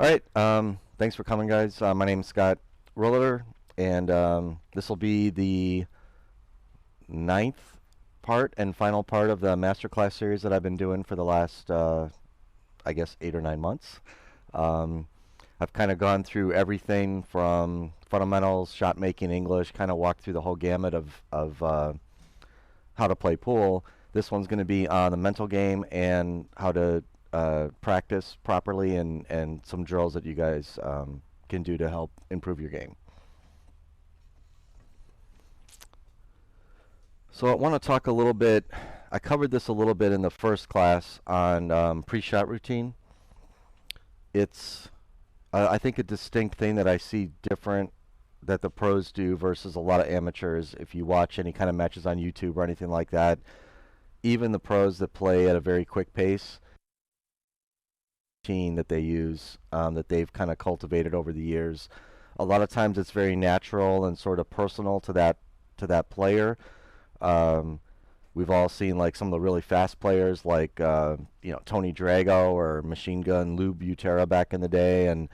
All right. Thanks for coming, guys. My name's Scott Roller, and this will be the ninth part and final part of the masterclass series that I've been doing for the last, I guess, 8 or 9 months. Um, I've kind of gone through everything from fundamentals, shot making, English, kind of walked through the whole gamut of how to play pool. This one's going to be on the mental game and how to practice properly and some drills that you guys can do to help improve your game. So I want to talk a little bit. I covered this a little bit in the first class on pre-shot routine. It's, I think, a distinct thing that I see different that the pros do versus a lot of amateurs. If you watch any kind of matches on YouTube or anything like that, even the pros that play at a very quick pace, that they use, that they've kind of cultivated over the years. A lot of times it's very natural and sort of personal to that player. Um, we've all seen like some of the really fast players like Tony Drago or Machine Gun Lou Butera back in the day, and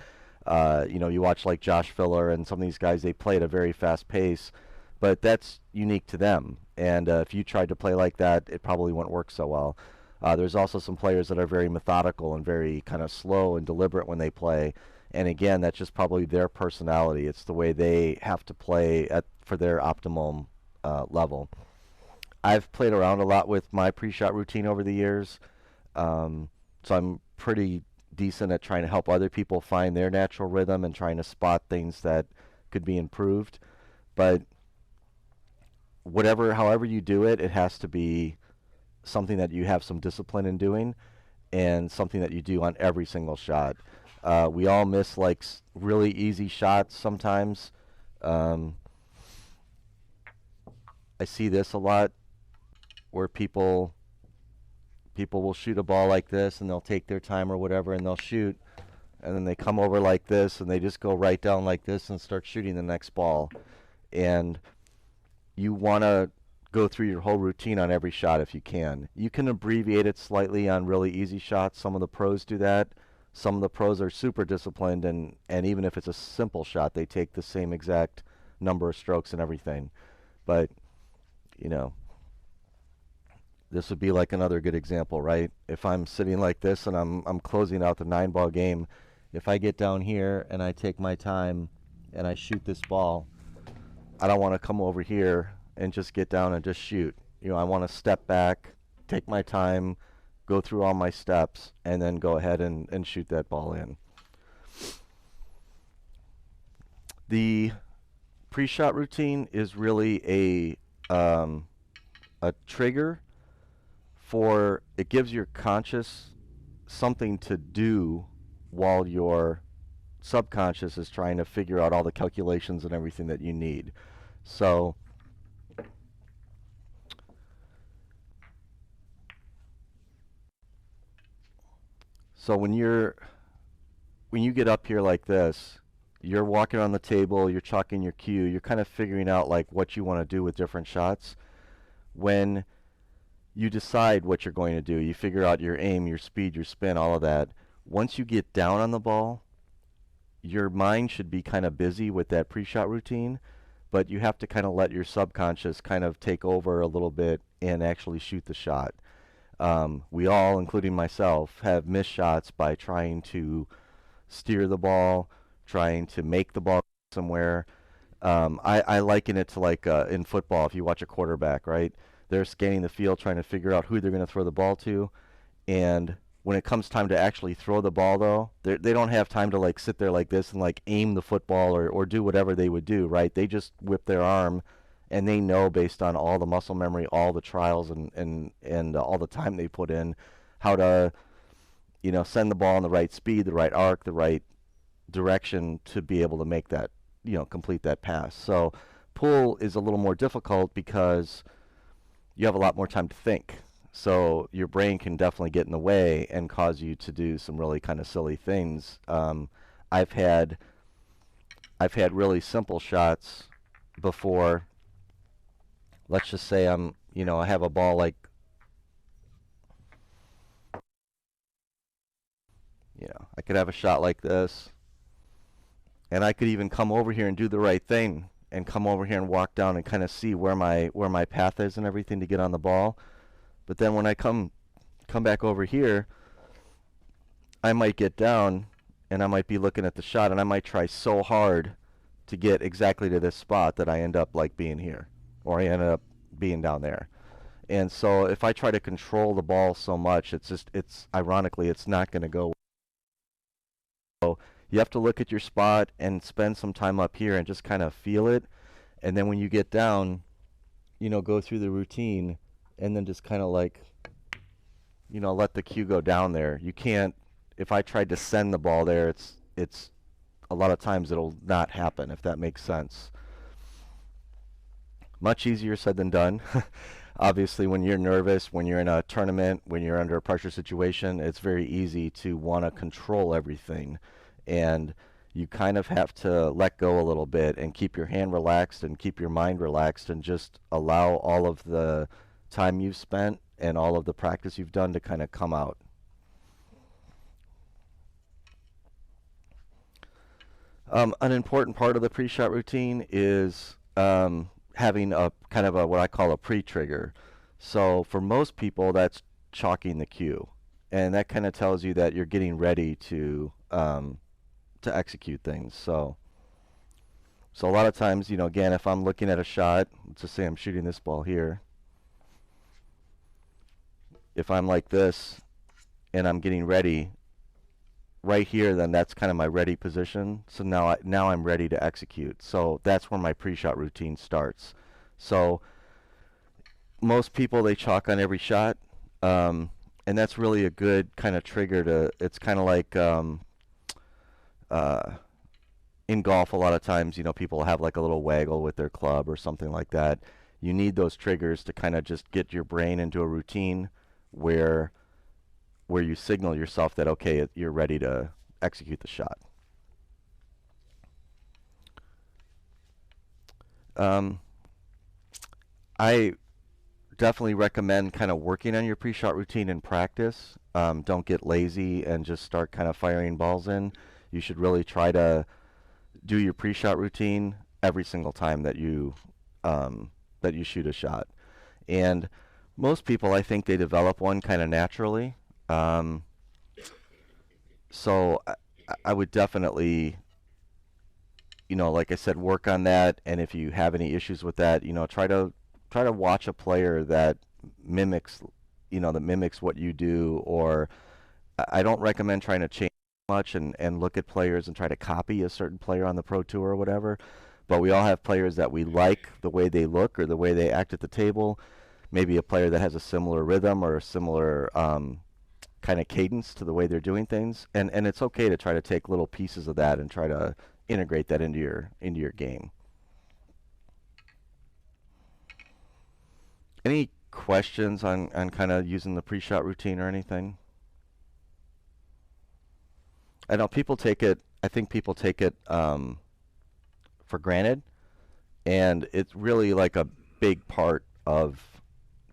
you watch like Josh Filler and some of these guys. They play at a very fast pace, but that's unique to them. And if you tried to play like that, it probably wouldn't work so well. There's also some players that are very methodical and very kind of slow and deliberate when they play. And again, that's just probably their personality. It's the way they have to play for their optimum level. I've played around a lot with my pre-shot routine over the years, so I'm pretty decent at trying to help other people find their natural rhythm and trying to spot things that could be improved. But however you do it, it has to be something that you have some discipline in doing and something that you do on every single shot. We all miss like really easy shots sometimes. I see this a lot where people will shoot a ball like this and they'll take their time or whatever and they'll shoot, and then they come over like this and they just go right down like this and start shooting the next ball. And you want to go through your whole routine on every shot if you can. You can abbreviate it slightly on really easy shots. Some of the pros do that. Some of the pros are super disciplined, and even if it's a simple shot, they take the same exact number of strokes and everything. But, you know, this would be like another good example, right? If I'm sitting like this and I'm closing out the 9-ball game, if I get down here and I take my time and I shoot this ball, I don't want to come over here and just get down and just shoot. I want to step back, take my time, go through all my steps, and then go ahead and shoot that ball in. The pre-shot routine is really a trigger for, it gives your conscious something to do while your subconscious is trying to figure out all the calculations and everything that you need. So when you get up here like this, you're walking on the table, you're chalking your cue, you're kind of figuring out like what you want to do with different shots. When you decide what you're going to do, you figure out your aim, your speed, your spin, all of that. Once you get down on the ball, your mind should be kind of busy with that pre-shot routine, but you have to kind of let your subconscious kind of take over a little bit and actually shoot the shot. We all, including myself, have missed shots by trying to steer the ball, trying to make the ball somewhere. I liken it to like in football, if you watch a quarterback, right? They're scanning the field trying to figure out who they're going to throw the ball to. And when it comes time to actually throw the ball, though, they don't have time to like sit there like this and like aim the football or do whatever they would do, right? They just whip their arm, and they know based on all the muscle memory, all the trials and all the time they put in, how to send the ball in the right speed, the right arc, the right direction to be able to make that, complete that pass. So pool is a little more difficult because you have a lot more time to think. So your brain can definitely get in the way and cause you to do some really kind of silly things. I've had really simple shots before. Let's just say I have a ball like, I could have a shot like this, and I could even come over here and do the right thing and come over here and walk down and kind of see where my path is and everything to get on the ball. But then when I come back over here, I might get down and I might be looking at the shot and I might try so hard to get exactly to this spot that I end up like being here, or I end up being down there. And so if I try to control the ball so much, it's ironically, it's not going to go. So you have to look at your spot and spend some time up here and just kind of feel it. And then when you get down, go through the routine and then just kind of like, let the cue go down there. You can't, if I tried to send the ball there, it's a lot of times it'll not happen, if that makes sense. Much easier said than done. Obviously, when you're nervous, when you're in a tournament, when you're under a pressure situation, it's very easy to want to control everything. And you kind of have to let go a little bit and keep your hand relaxed and keep your mind relaxed and just allow all of the time you've spent and all of the practice you've done to kind of come out. An important part of the pre-shot routine is having a kind of what I call a pre-trigger. So for most people, that's chalking the cue, and that kind of tells you that you're getting ready to execute things. So a lot of times, again, if I'm looking at a shot, let's just say I'm shooting this ball here. If I'm like this and I'm getting ready right here, then that's kind of my ready position. So now I'm ready to execute. So that's where my pre-shot routine starts. So most people, they chalk on every shot, and that's really a good kind of trigger to. It's kind of like in golf, a lot of times, people have like a little waggle with their club or something like that. You need those triggers to kind of just get your brain into a routine where you signal yourself that, okay, you're ready to execute the shot. I definitely recommend kind of working on your pre-shot routine in practice. Don't get lazy and just start kind of firing balls in. You should really try to do your pre-shot routine every single time that you shoot a shot. And most people, I think they develop one kind of naturally. So I would definitely, like I said, work on that. And if you have any issues with that, try to watch a player that mimics what you do. Or I don't recommend trying to change much and look at players and try to copy a certain player on the pro tour or whatever. But we all have players that we like the way they look or the way they act at the table. Maybe a player that has a similar rhythm or a similar kind of cadence to the way they're doing things, and it's okay to try to take little pieces of that and try to integrate that into your game. Any questions on kind of using the pre-shot routine or anything? I know people take it. I think people take it for granted, and it's really like a big part of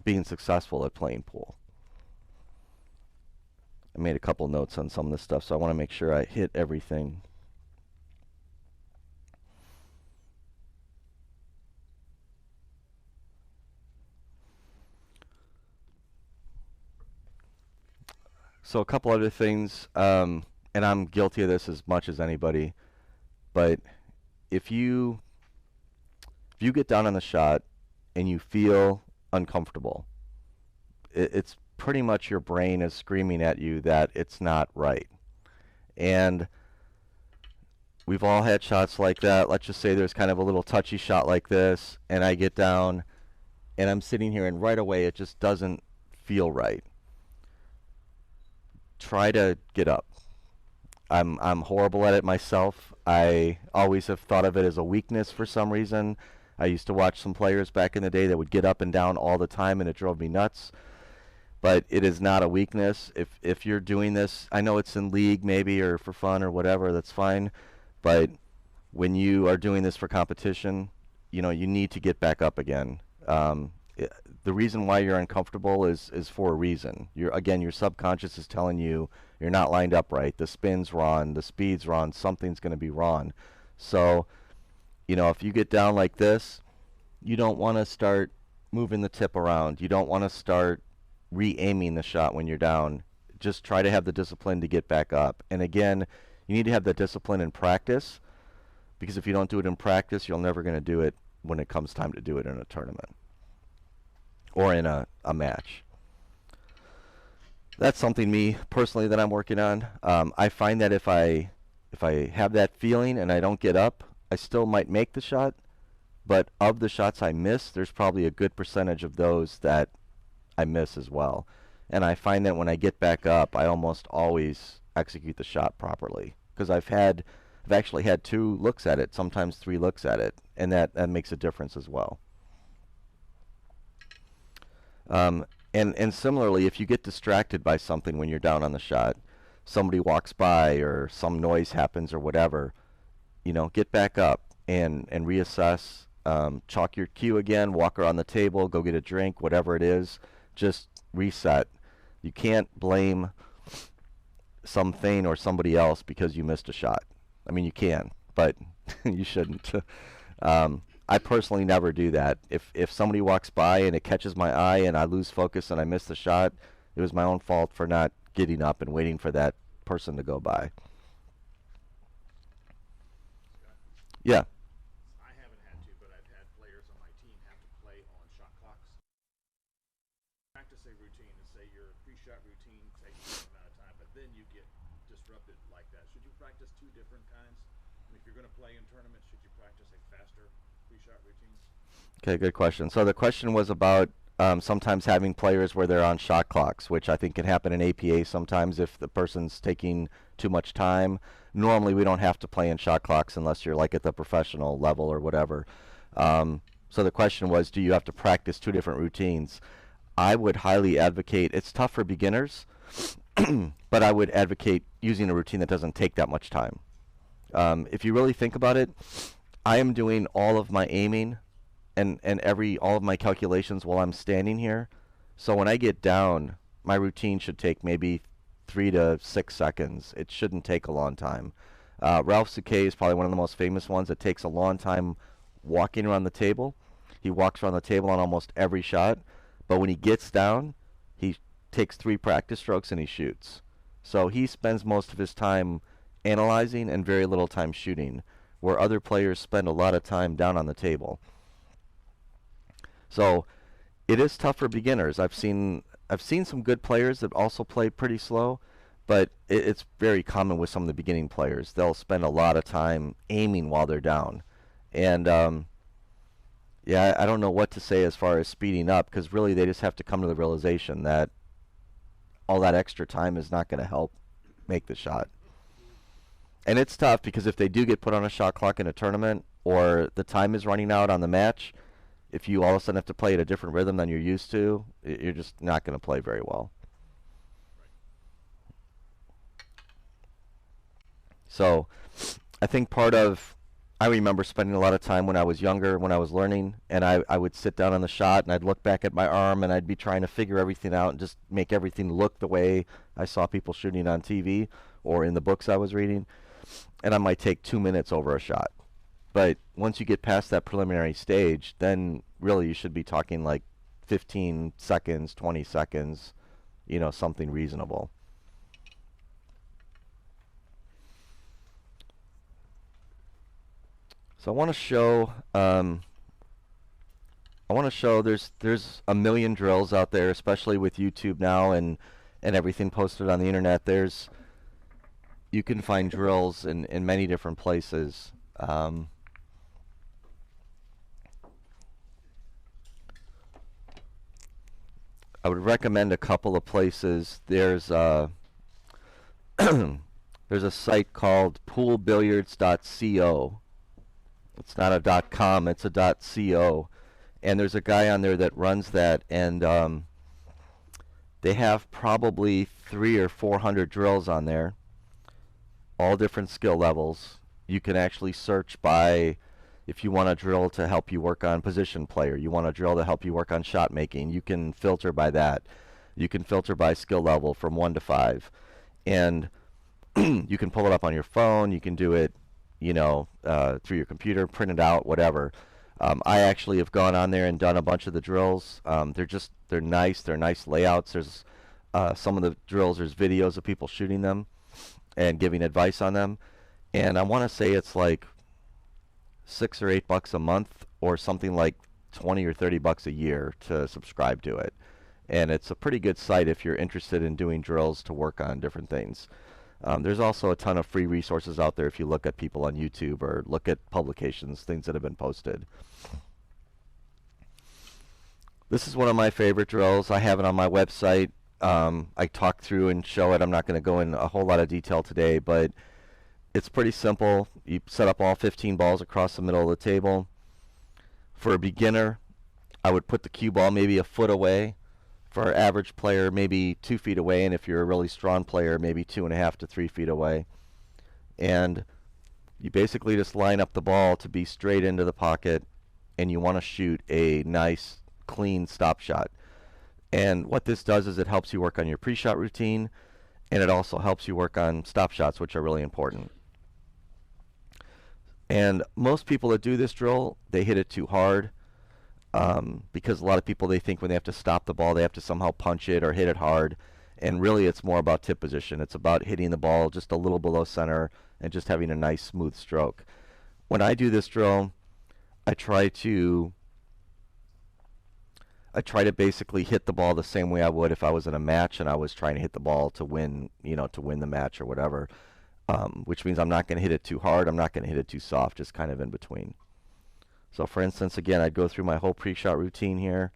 being successful at playing pool. I made a couple notes on some of this stuff, so I want to make sure I hit everything. So a couple other things, and I'm guilty of this as much as anybody, but if you get down on the shot and you feel uncomfortable, it's pretty much your brain is screaming at you that it's not right. And we've all had shots like that. Let's just say there's kind of a little touchy shot like this, and I get down and I'm sitting here and right away it just doesn't feel right. Try to get up. I'm horrible at it myself. I always have thought of it as a weakness for some reason. I used to watch some players back in the day that would get up and down all the time, and it drove me nuts. But it is not a weakness. If you're doing this, I know it's in league maybe or for fun or whatever, that's fine. But when you are doing this for competition, you need to get back up again. The reason why you're uncomfortable is for a reason. Your subconscious is telling you You're not lined up right. The spin's wrong. The speed's wrong. Something's going to be wrong. So, you know, if you get down like this, you don't want to start moving the tip around. You don't want to start re-aiming the shot when you're down. Just try to have the discipline to get back up. And again, you need to have the discipline in practice, because if you don't do it in practice, you're never going to do it when it comes time to do it in a tournament or in a match. That's something me personally that I'm working on. I find that if I have that feeling and I don't get up, I still might make the shot, but of the shots I miss, there's probably a good percentage of those that I miss as well. And I find that when I get back up, I almost always execute the shot properly, because I've actually had 2 looks at it, sometimes 3 looks at it, and that makes a difference as well. And similarly, if you get distracted by something when you're down on the shot, somebody walks by or some noise happens or whatever, you know, get back up and reassess. Chalk your cue again, walk around the table, go get a drink, whatever it is, just reset. You can't blame something or somebody else because you missed a shot. I mean, you can, but you shouldn't. I personally never do that. If somebody walks by and it catches my eye and I lose focus and I miss the shot, it was my own fault for not getting up and waiting for that person to go by. Yeah. I haven't had to, but I've had players on my team have to play on shot clocks. Practice a routine and say your pre-shot routine takes a certain amount of time, but then you get disrupted like that. Should you practice 2 different kinds? And if you're going to play in tournaments, should you practice a faster pre-shot routine? Okay, good question. So the question was about sometimes having players where they're on shot clocks, which I think can happen in APA sometimes if the person's taking too much time. Normally, we don't have to play in shot clocks unless you're like at the professional level or whatever. So the question was, do you have to practice 2 different routines? I would highly advocate, it's tough for beginners, but I would advocate using a routine that doesn't take that much time. If you really think about it, I am doing all of my aiming and all of my calculations while I'm standing here. So when I get down, my routine should take maybe 3 to 6 seconds. It shouldn't take a long time. Ralph Sakay is probably one of the most famous ones. It takes a long time walking around the table. He walks around the table on almost every shot, but when he gets down, he takes 3 practice strokes and he shoots. So he spends most of his time analyzing and very little time shooting, where other players spend a lot of time down on the table. So it is tough for beginners. I've seen some good players that also play pretty slow, but it's very common with some of the beginning players. They'll spend a lot of time aiming while they're down. And yeah, I don't know what to say as far as speeding up, because really they just have to come to the realization that all that extra time is not going to help make the shot. And it's tough because if they do get put on a shot clock in a tournament or the time is running out on the match, if you all of a sudden have to play at a different rhythm than you're used to, you're just not going to play very well. So I think I remember spending a lot of time when I was younger, when I was learning, and I would sit down on the shot and I'd look back at my arm and I'd be trying to figure everything out and just make everything look the way I saw people shooting on TV or in the books I was reading. And I might take 2 minutes over a shot. But once you get past that preliminary stage, then really you should be talking like 15 seconds, 20 seconds, you know, something reasonable. So I want to show there's a million drills out there, especially with YouTube now and everything posted on the internet. You can find drills in many different places. I would recommend a couple of places. There's a site called poolbilliards.co. It's not a .com, it's a .co. And there's a guy on there that runs that, and they have probably 300 or 400 drills on there, all different skill levels. You can actually search by, if you want a drill to help you work on position player, you want a drill to help you work on shot making, you can filter by that. You can filter by skill level from 1 to 5. And you can pull it up on your phone. You can do it, through your computer, print it out, whatever. I actually have gone on there and done a bunch of the drills. They're nice. They're nice layouts. There's some of the drills. There's videos of people shooting them and giving advice on them. And I want to say it's like $6 or $8 a month, or something like 20 or $30 a year to subscribe to it. And it's a pretty good site if you're interested in doing drills to work on different things. There's also a ton of free resources out there if you look at people on YouTube or look at publications, things that have been posted. This is one of my favorite drills. I have it on my website. I talk through and show it. I'm not going to go in a whole lot of detail today, but it's pretty simple. You set up all 15 balls across the middle of the table. For a beginner, I would put the cue ball maybe a foot away. For our average player, maybe 2 feet away, and if you're a really strong player, maybe 2.5 to 3 feet away. And you basically just line up the ball to be straight into the pocket, and you want to shoot a nice, clean stop shot. And what this does is it helps you work on your pre-shot routine, and it also helps you work on stop shots, which are really important. And most people that do this drill, they hit it too hard. Because a lot of people, they think when they have to stop the ball, they have to somehow punch it or hit it hard. And really, it's more about tip position. It's about hitting the ball just a little below center and just having a nice, smooth stroke. When I do this drill, I try to basically hit the ball the same way I would if I was in a match and I was trying to hit the ball to win, to win the match or whatever. Which means I'm not going to hit it too hard. I'm not going to hit it too soft, just kind of in between. So for instance, again, I'd go through my whole pre-shot routine here.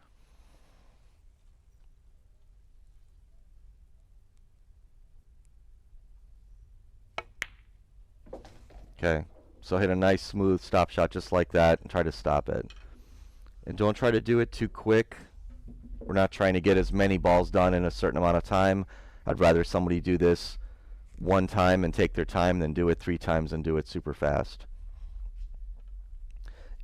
Okay, so hit a nice smooth stop shot just like that and try to stop it. And don't try to do it too quick. We're not trying to get as many balls done in a certain amount of time. I'd rather somebody do this one time and take their time than do it 3 times and do it super fast.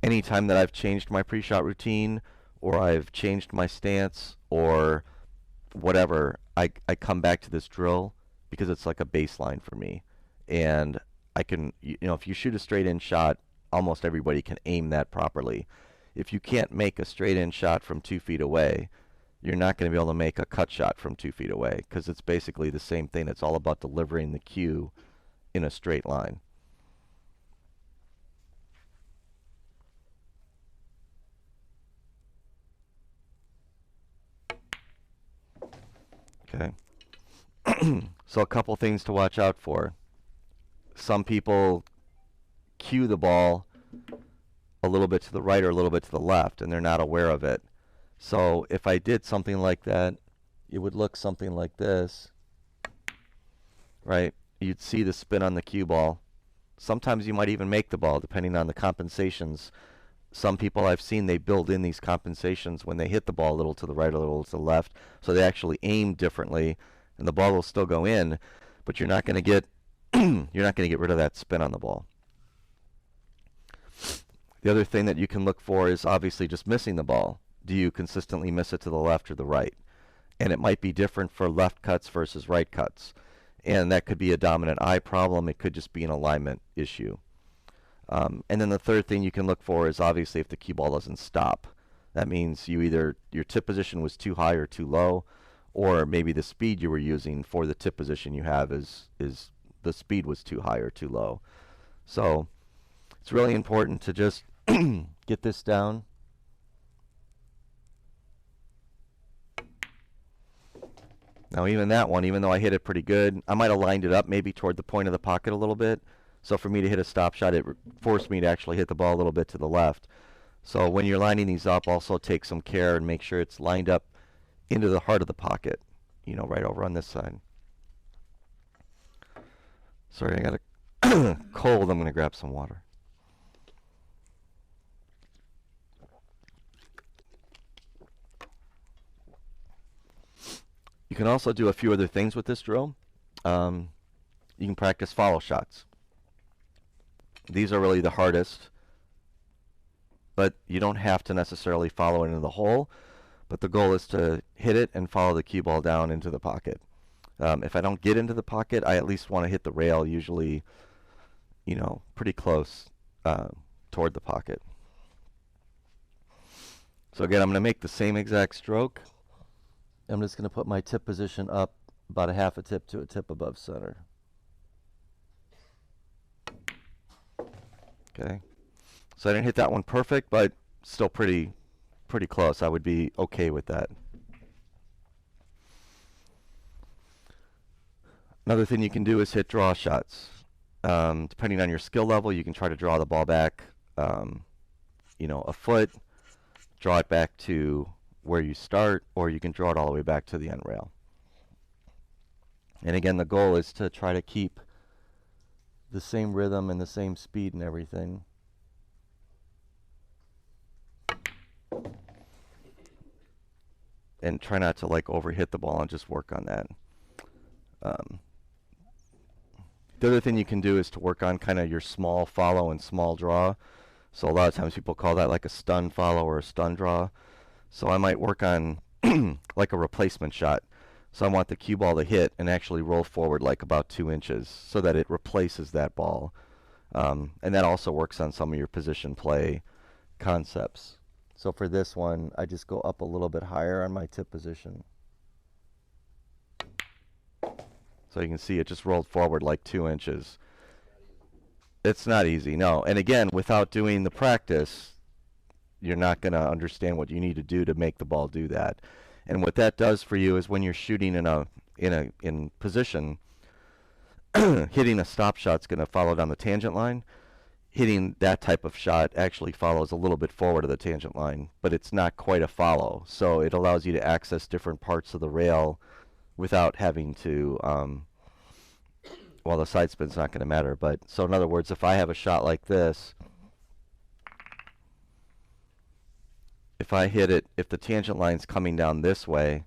Anytime that I've changed my pre-shot routine or I've changed my stance or whatever, I come back to this drill because it's like a baseline for me. And I can, if you shoot a straight in shot, almost everybody can aim that properly. If you can't make a straight in shot from 2 feet away, you're not going to be able to make a cut shot from 2 feet away because it's basically the same thing. It's all about delivering the cue in a straight line. Okay. So a couple things to watch out for. Some people cue the ball a little bit to the right or a little bit to the left, and they're not aware of it. So if I did something like that, it would look something like this, right? You'd see the spin on the cue ball. Sometimes you might even make the ball, depending on the compensations. Some people I've seen, they build in these compensations when they hit the ball a little to the right or a little to the left, so they actually aim differently, and the ball will still go in, but you're not going to get you're not going to get rid of that spin on the ball. The other thing that you can look for is obviously just missing the ball. Do you consistently miss it to the left or the right? And it might be different for left cuts versus right cuts. And that could be a dominant eye problem. It could just be an alignment issue. And then the third thing you can look for is obviously if the cue ball doesn't stop. That means your tip position was too high or too low, or maybe the speed you were using for the tip position you have is the speed was too high or too low. So it's really important to just get this down. Now even that one, even though I hit it pretty good, I might have lined it up maybe toward the point of the pocket a little bit. So for me to hit a stop shot, it forced me to actually hit the ball a little bit to the left. So when you're lining these up, also take some care and make sure it's lined up into the heart of the pocket, right over on this side. Sorry, I got a cold. I'm going to grab some water. You can also do a few other things with this drill. You can practice follow shots. These are really the hardest, but you don't have to necessarily follow it into the hole, but the goal is to hit it and follow the cue ball down into the pocket. If I don't get into the pocket, I at least want to hit the rail, usually, pretty close toward the pocket. So again, I'm going to make the same exact stroke. I'm just going to put my tip position up about a half a tip to a tip above center. Okay. So I didn't hit that one perfect, but still pretty close. I would be okay with that. Another thing you can do is hit draw shots. Depending on your skill level, you can try to draw the ball back, a foot, draw it back to where you start, or you can draw it all the way back to the end rail. And again, the goal is to try to keep the same rhythm and the same speed and everything. And try not to overhit the ball and just work on that. The other thing you can do is to work on kind of your small follow and small draw. So a lot of times people call that like a stun follow or a stun draw. So I might work on like a replacement shot. So I want the cue ball to hit and actually roll forward like about 2 inches so that it replaces that ball. And that also works on some of your position play concepts. So for this one, I just go up a little bit higher on my tip position. So you can see it just rolled forward like 2 inches. It's not easy, no. And again, without doing the practice, you're not going to understand what you need to do to make the ball do that. And what that does for you is when you're shooting in position, hitting a stop shot's going to follow down the tangent line. Hitting that type of shot actually follows a little bit forward of the tangent line, but it's not quite a follow. So it allows you to access different parts of the rail without having to, well, the side spin's not going to matter. But so in other words, if I have a shot like this, if I hit it, if the tangent line's coming down this way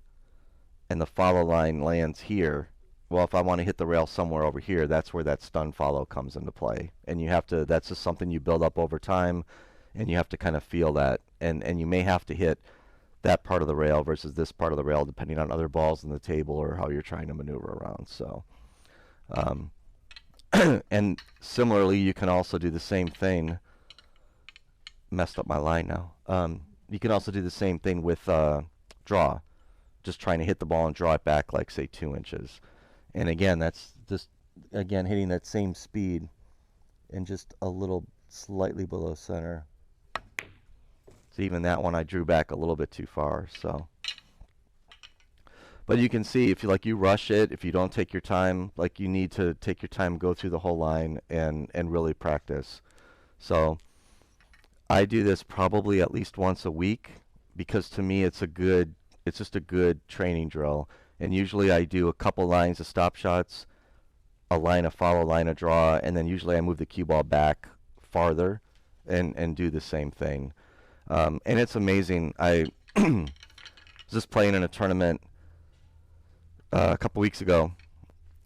and the follow line lands here, well, if I want to hit the rail somewhere over here, that's where that stun follow comes into play. And you have to, that's just something you build up over time, and you have to kind of feel that. And you may have to hit that part of the rail versus this part of the rail, depending on other balls in the table or how you're trying to maneuver around. So, and similarly, you can also do the same thing. Messed up my line now. You can also do the same thing with draw, just trying to hit the ball and draw it back like, say, 2 inches. And again, that's just, again, hitting that same speed and just a little slightly below center. So even that one I drew back a little bit too far. So, but you can see if you rush it, if you don't take your time, you need to take your time, go through the whole line and really practice. So I do this probably at least once a week because to me it's just a good training drill. And usually I do a couple lines of stop shots, a line of follow, line of draw, and then usually I move the cue ball back farther and do the same thing. And it's amazing. I was just playing in a tournament a couple weeks ago,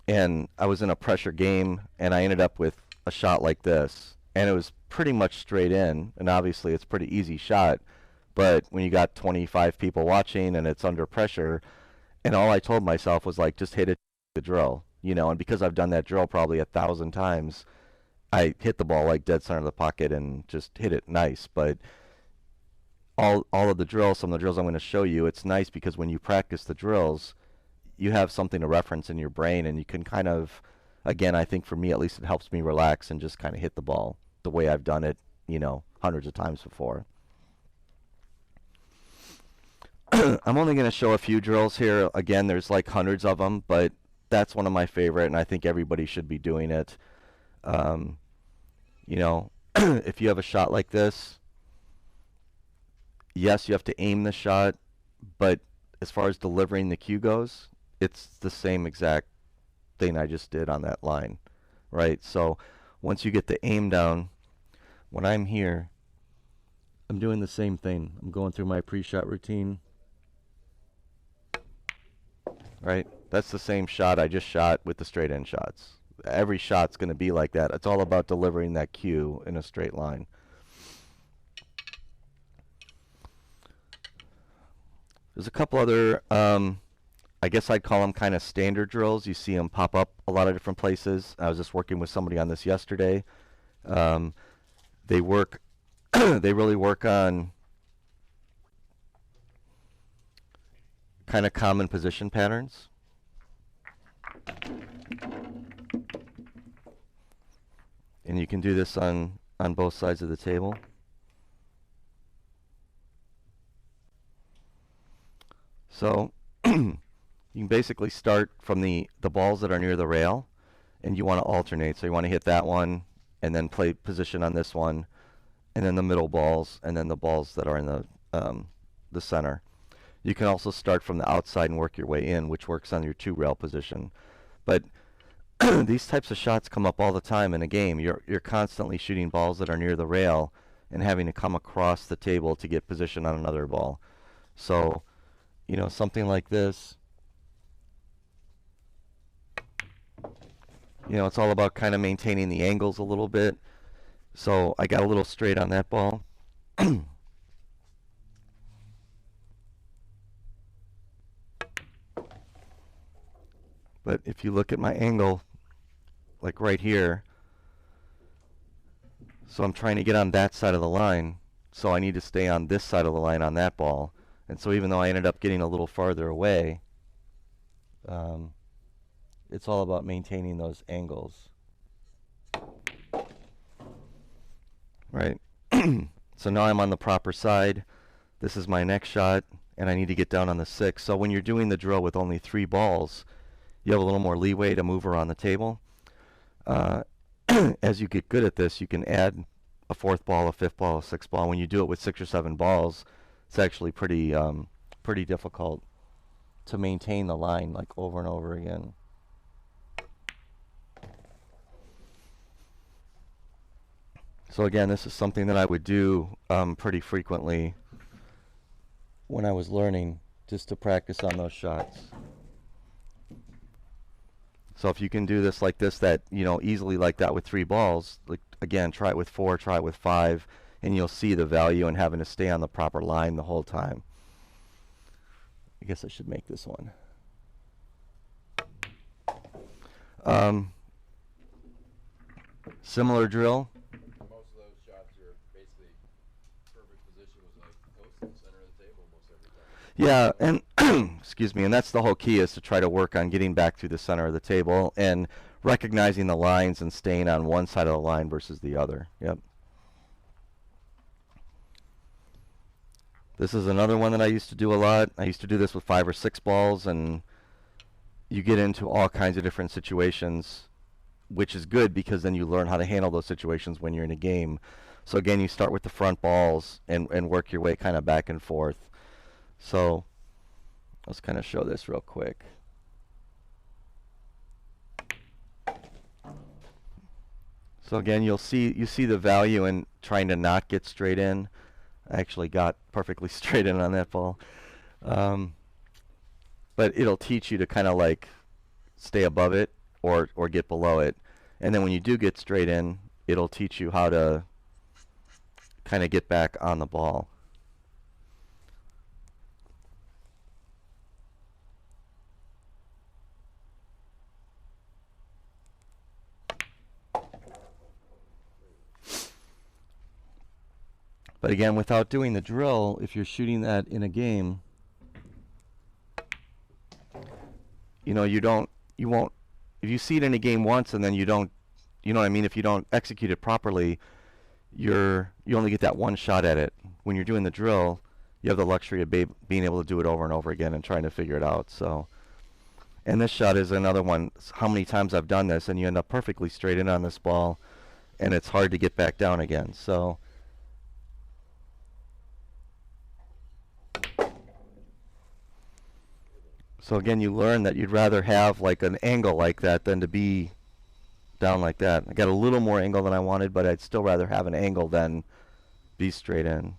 and I was in a pressure game, and I ended up with a shot like this. And it was pretty much straight in, and obviously it's a pretty easy shot. But when you got 25 people watching and it's under pressure, and all I told myself was just hit it, the drill, and because I've done that drill probably 1,000 times, I hit the ball dead center of the pocket and just hit it nice. But all of the drills, some of the drills I'm going to show you, it's nice because when you practice the drills, you have something to reference in your brain, and you can kind of, again, I think for me at least, it helps me relax and just kind of hit the ball the way I've done it, hundreds of times before. I'm only going to show a few drills here. Again, there's hundreds of them, but that's one of my favorite, and I think everybody should be doing it. If you have a shot like this, yes, you have to aim the shot, but as far as delivering the cue goes, it's the same exact thing I just did on that line, right? So once you get the aim down, when I'm here, I'm doing the same thing. I'm going through my pre-shot routine. Right? That's the same shot I just shot with the straight end shots. Every shot's going to be like that. It's all about delivering that cue in a straight line. There's a couple other I guess I'd call them kind of standard drills. You see them pop up a lot of different places. I was just working with somebody on this yesterday. Um, they work, they really work on kind of common position patterns. And you can do this on both sides of the table. So you can basically start from the balls that are near the rail, and you want to alternate. So you want to hit that one, and then play position on this one, and then the middle balls, and then the balls that are in the center. You can also start from the outside and work your way in, which works on your 2-rail position. But these types of shots come up all the time in a game. You're constantly shooting balls that are near the rail and having to come across the table to get position on another ball. So, you know, something like this, you know, it's all about kind of maintaining the angles a little bit. So I got a little straight on that ball. But if you look at my angle, like right here, so I'm trying to get on that side of the line, so I need to stay on this side of the line on that ball. And so even though I ended up getting a little farther away, it's all about maintaining those angles. Right? So now I'm on the proper side. This is my next shot, and I need to get down on the 6. So when you're doing the drill with only 3 balls, you have a little more leeway to move around the table. As you get good at this, you can add a 4th ball, a 5th ball, a 6th ball. When you do it with 6 or 7 balls, it's actually pretty difficult to maintain the line like over and over again. So again, this is something that I would do pretty frequently when I was learning, just to practice on those shots. So if you can do this like this, that, you know, easily like that with 3 balls, like, again, try it with 4, try it with 5, and you'll see the value in having to stay on the proper line the whole time. I guess I should make this one. Similar drill. Most of those shots are basically perfect position was like close to the center of the table almost every time. Yeah, and excuse me, and that's the whole key, is to try to work on getting back to the center of the table and recognizing the lines and staying on one side of the line versus the other. Yep. This is another one that I used to do a lot. I used to do this with 5 or 6 balls, and you get into all kinds of different situations, which is good because then you learn how to handle those situations when you're in a game. So again, you start with the front balls and work your way kind of back and forth. So let's kind of show this real quick. So again, you see the value in trying to not get straight in. I actually got perfectly straight in on that ball. But it'll teach you to kind of like stay above it or get below it. And then when you do get straight in, it'll teach you how to kind of get back on the ball. But again, without doing the drill, if you're shooting that in a game, you know, you won't, if you see it in a game once and then you don't, you know what I mean, if you don't execute it properly, you only get that one shot at it. When you're doing the drill, you have the luxury of being able to do it over and over again and trying to figure it out. So, and this shot is another one. How many times I've done this, and you end up perfectly straight in on this ball, and it's hard to get back down again. So, again, you learn that you'd rather have like an angle like that than to be down like that. I got a little more angle than I wanted, but I'd still rather have an angle than be straight in.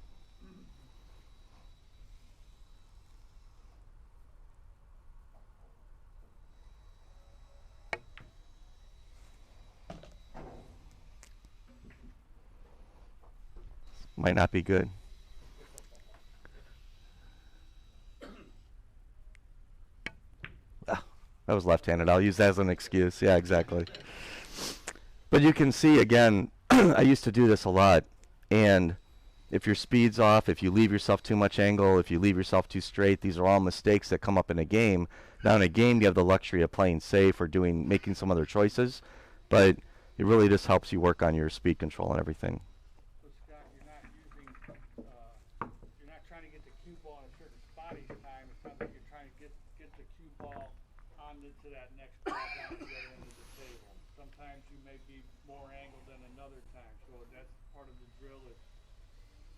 Might not be good. I was left-handed. I'll use that as an excuse. Yeah, exactly. But you can see, again, I used to do this a lot. And if your speed's off, if you leave yourself too much angle, if you leave yourself too straight, these are all mistakes that come up in a game. Now, in a game, you have the luxury of playing safe or making some other choices. But it really just helps you work on your speed control and everything. So Scott, you're not trying to get the cue ball in a certain spot each time. It sounds like you're trying to get the cue ball to that next ball down the other end of the table. Sometimes you may be more angled than another time, so that's part of the drill is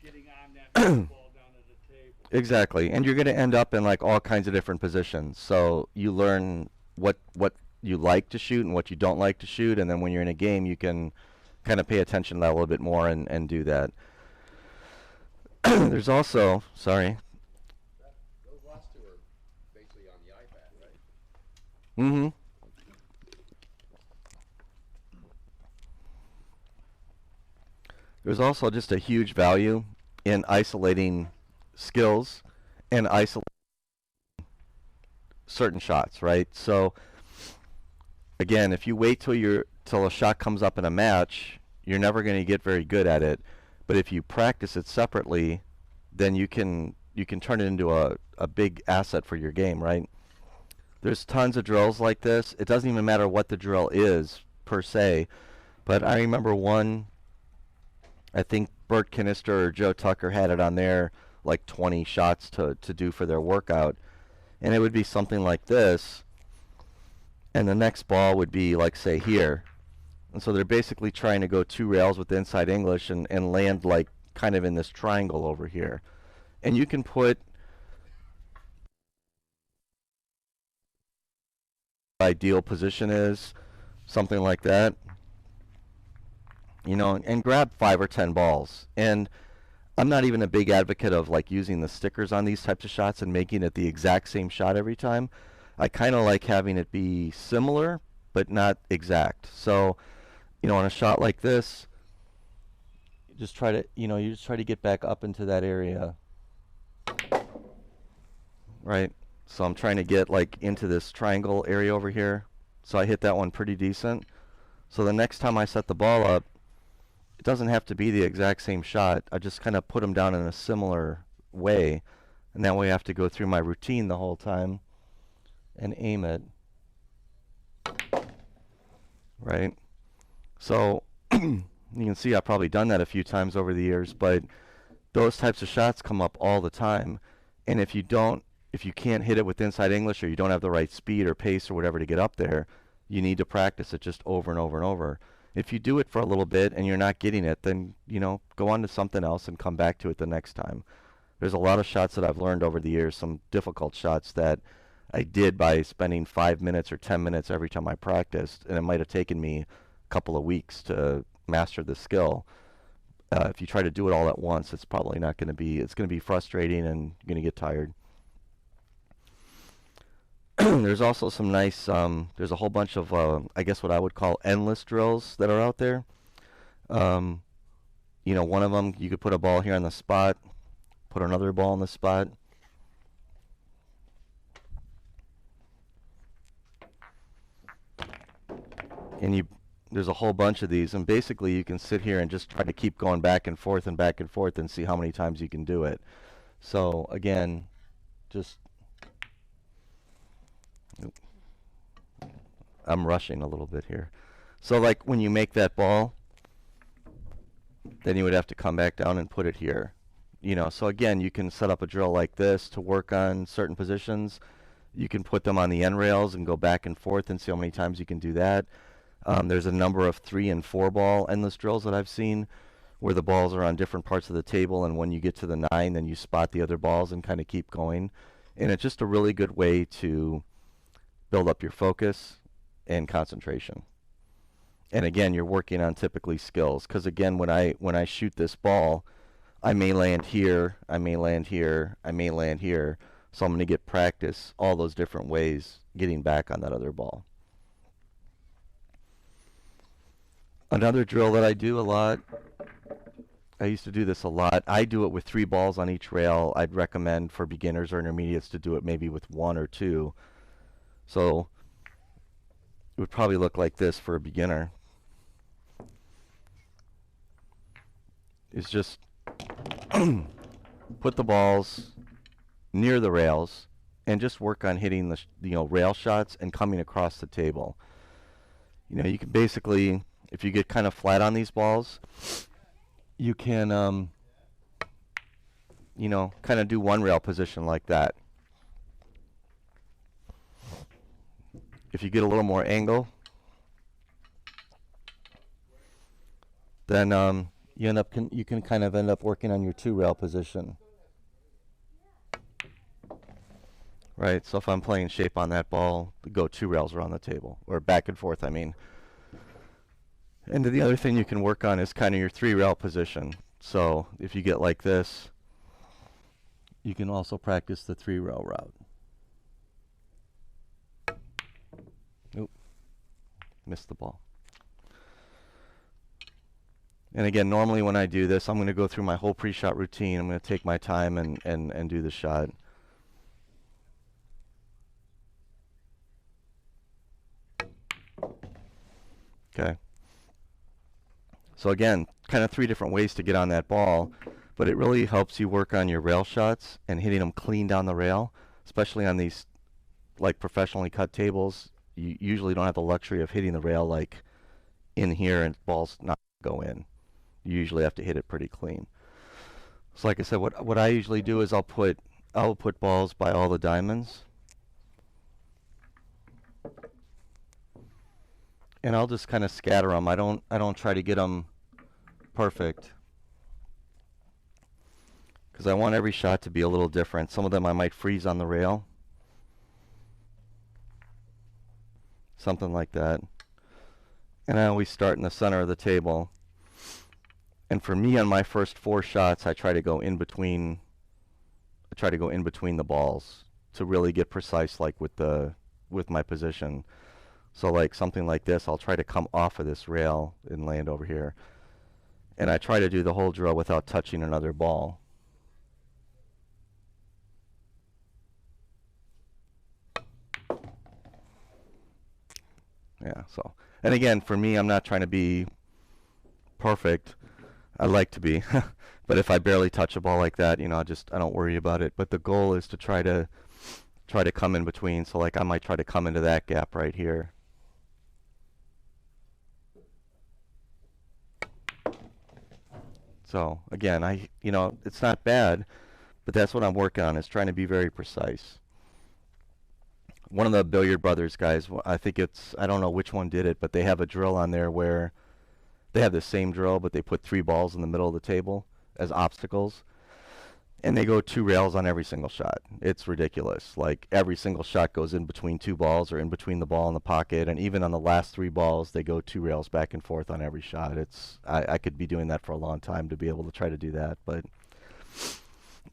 getting on that ball down to the table. Exactly, and you're going to end up in like all kinds of different positions. So you learn what you like to shoot and what you don't like to shoot, and then when you're in a game, you can kind of pay attention to that a little bit more and do that. There's also, sorry. Those last two are basically on the iPad, right? Mm-hmm. There's also just a huge value in isolating skills and isolating certain shots, right? So again, if you wait till a shot comes up in a match, you're never going to get very good at it. But if you practice it separately, then you can turn it into a big asset for your game, right? There's tons of drills like this. It doesn't even matter what the drill is per se, but I remember one, I think Bert Kinister or Joe Tucker had it on there, like 20 shots to do for their workout. And it would be something like this, and the next ball would be like, say, here. And so they're basically trying to go 2 rails with inside English and land like kind of in this triangle over here. And you can put ideal position is, something like that. You know, and grab 5 or 10 balls. And I'm not even a big advocate of like using the stickers on these types of shots and making it the exact same shot every time. I kind of like having it be similar, but not exact. So, you know, on a shot like this, you just try to get back up into that area. Right? So I'm trying to get like into this triangle area over here. So I hit that one pretty decent. So the next time I set the ball up, it doesn't have to be the exact same shot. I just kind of put them down in a similar way. And that way I have to go through my routine the whole time and aim it. Right? So you can see I've probably done that a few times over the years, but those types of shots come up all the time. And if you can't hit it with inside English, or you don't have the right speed or pace or whatever to get up there, you need to practice it just over and over and over. If you do it for a little bit and you're not getting it, then, you know, go on to something else and come back to it the next time. There's a lot of shots that I've learned over the years, some difficult shots that I did by spending 5 minutes or 10 minutes every time I practiced, and it might have taken me a couple of weeks to master the skill. If you try to do it all at once, it's probably not going to be, it's going to be frustrating and you're going to get tired. There's also some nice, there's a whole bunch of, I guess what I would call endless drills that are out there. You know, one of them, you could put a ball here on the spot, put another ball on the spot. And there's a whole bunch of these, and basically you can sit here and just try to keep going back and forth and see how many times you can do it. So again, just, I'm rushing a little bit here. So like when you make that ball, then you would have to come back down and put it here. You know, so again, you can set up a drill like this to work on certain positions. You can put them on the end rails and go back and forth and see how many times you can do that. There's a number of 3 and 4 ball endless drills that I've seen where the balls are on different parts of the table, and when you get to the 9, then you spot the other balls and kind of keep going. And it's just a really good way to build up your focus and concentration. And again, you're working on typically skills, because again, when I shoot this ball, I may land here, I may land here, I may land here. So I'm going to get practice all those different ways getting back on that other ball. Another drill that I do a lot, I used to do this a lot. I do it with 3 balls on each rail. I'd recommend for beginners or intermediates to do it maybe with 1 or 2. So would probably look like this for a beginner. Is just put the balls near the rails and just work on hitting the rail shots and coming across the table. You can basically, if you get kind of flat on these balls, you can kind of do one rail position like that. If you get a little more angle, then you can kind of end up working on your two rail position. Right, so if I'm playing shape on that ball, go two rails around the table, or back and forth, I mean. And the other thing you can work on is kind of your three rail position. So if you get like this, you can also practice the three rail route. Oop, missed the ball. And again, normally when I do this, I'm going to go through my whole pre-shot routine. I'm going to take my time and do the shot. Okay. So again, kind of three different ways to get on that ball, but it really helps you work on your rail shots and hitting them clean down the rail, especially on these like professionally cut tables. You usually don't have the luxury of hitting the rail like in here and balls not go in. You usually have to hit it pretty clean. So like I said, what I usually do is I'll put balls by all the diamonds. And I'll just kind of scatter them. I don't try to get them perfect, because I want every shot to be a little different. Some of them I might freeze on the rail, something like that. And I always start in the center of the table. And for me, on my first four shots, I try to go in between. I try to go in between the balls to really get precise, like with my position. So like something like this, I'll try to come off of this rail and land over here. And I try to do the whole drill without touching another ball. Yeah, so. And again, for me, I'm not trying to be perfect. I like to be. But if I barely touch a ball like that, I don't worry about it. But the goal is to try to come in between. So like I might try to come into that gap right here. So again, it's not bad, but that's what I'm working on, is trying to be very precise. One of the Billiard Brothers guys, I don't know which one did it, but they have a drill on there where they have the same drill, but they put three balls in the middle of the table as obstacles. And they go two rails on every single shot. It's ridiculous. Like every single shot goes in between two balls or in between the ball and the pocket. And even on the last three balls, they go two rails back and forth on every shot. I could be doing that for a long time to be able to try to do that. But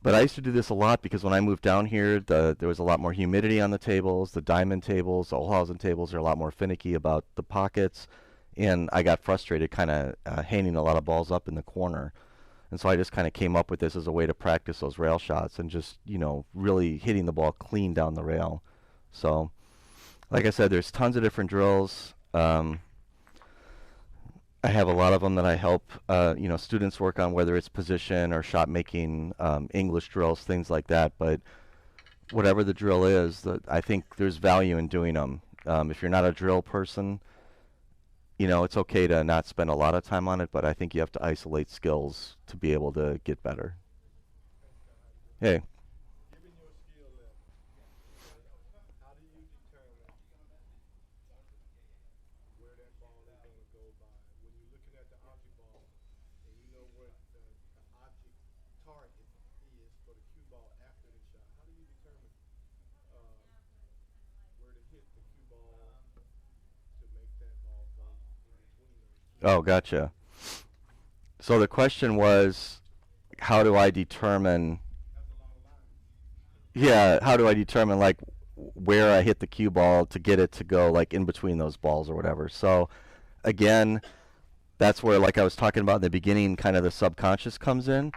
I used to do this a lot because when I moved down here, there was a lot more humidity on the tables. The diamond tables, the Olhausen tables are a lot more finicky about the pockets. And I got frustrated kind of hanging a lot of balls up in the corner. And so I just kind of came up with this as a way to practice those rail shots and just, really hitting the ball clean down the rail. So, like I said, there's tons of different drills. I have a lot of them that I help, students work on, whether it's position or shot making, English drills, things like that. But whatever the drill is, I think there's value in doing them. If you're not a drill person, it's okay to not spend a lot of time on it, but I think you have to isolate skills to be able to get better. Hey. Given your skill level, how do you determine where that ball is going to go by? When you're looking at the object ball and you know what the object target is for the cue ball after the shot, how do you determine where to hit the cue ball to make that ball go in between those two? Oh, gotcha. So the question was, how do I determine? Yeah, how do I determine like where I hit the cue ball to get it to go like in between those balls or whatever? So again, that's where, like I was talking about in the beginning, kind of the subconscious comes in.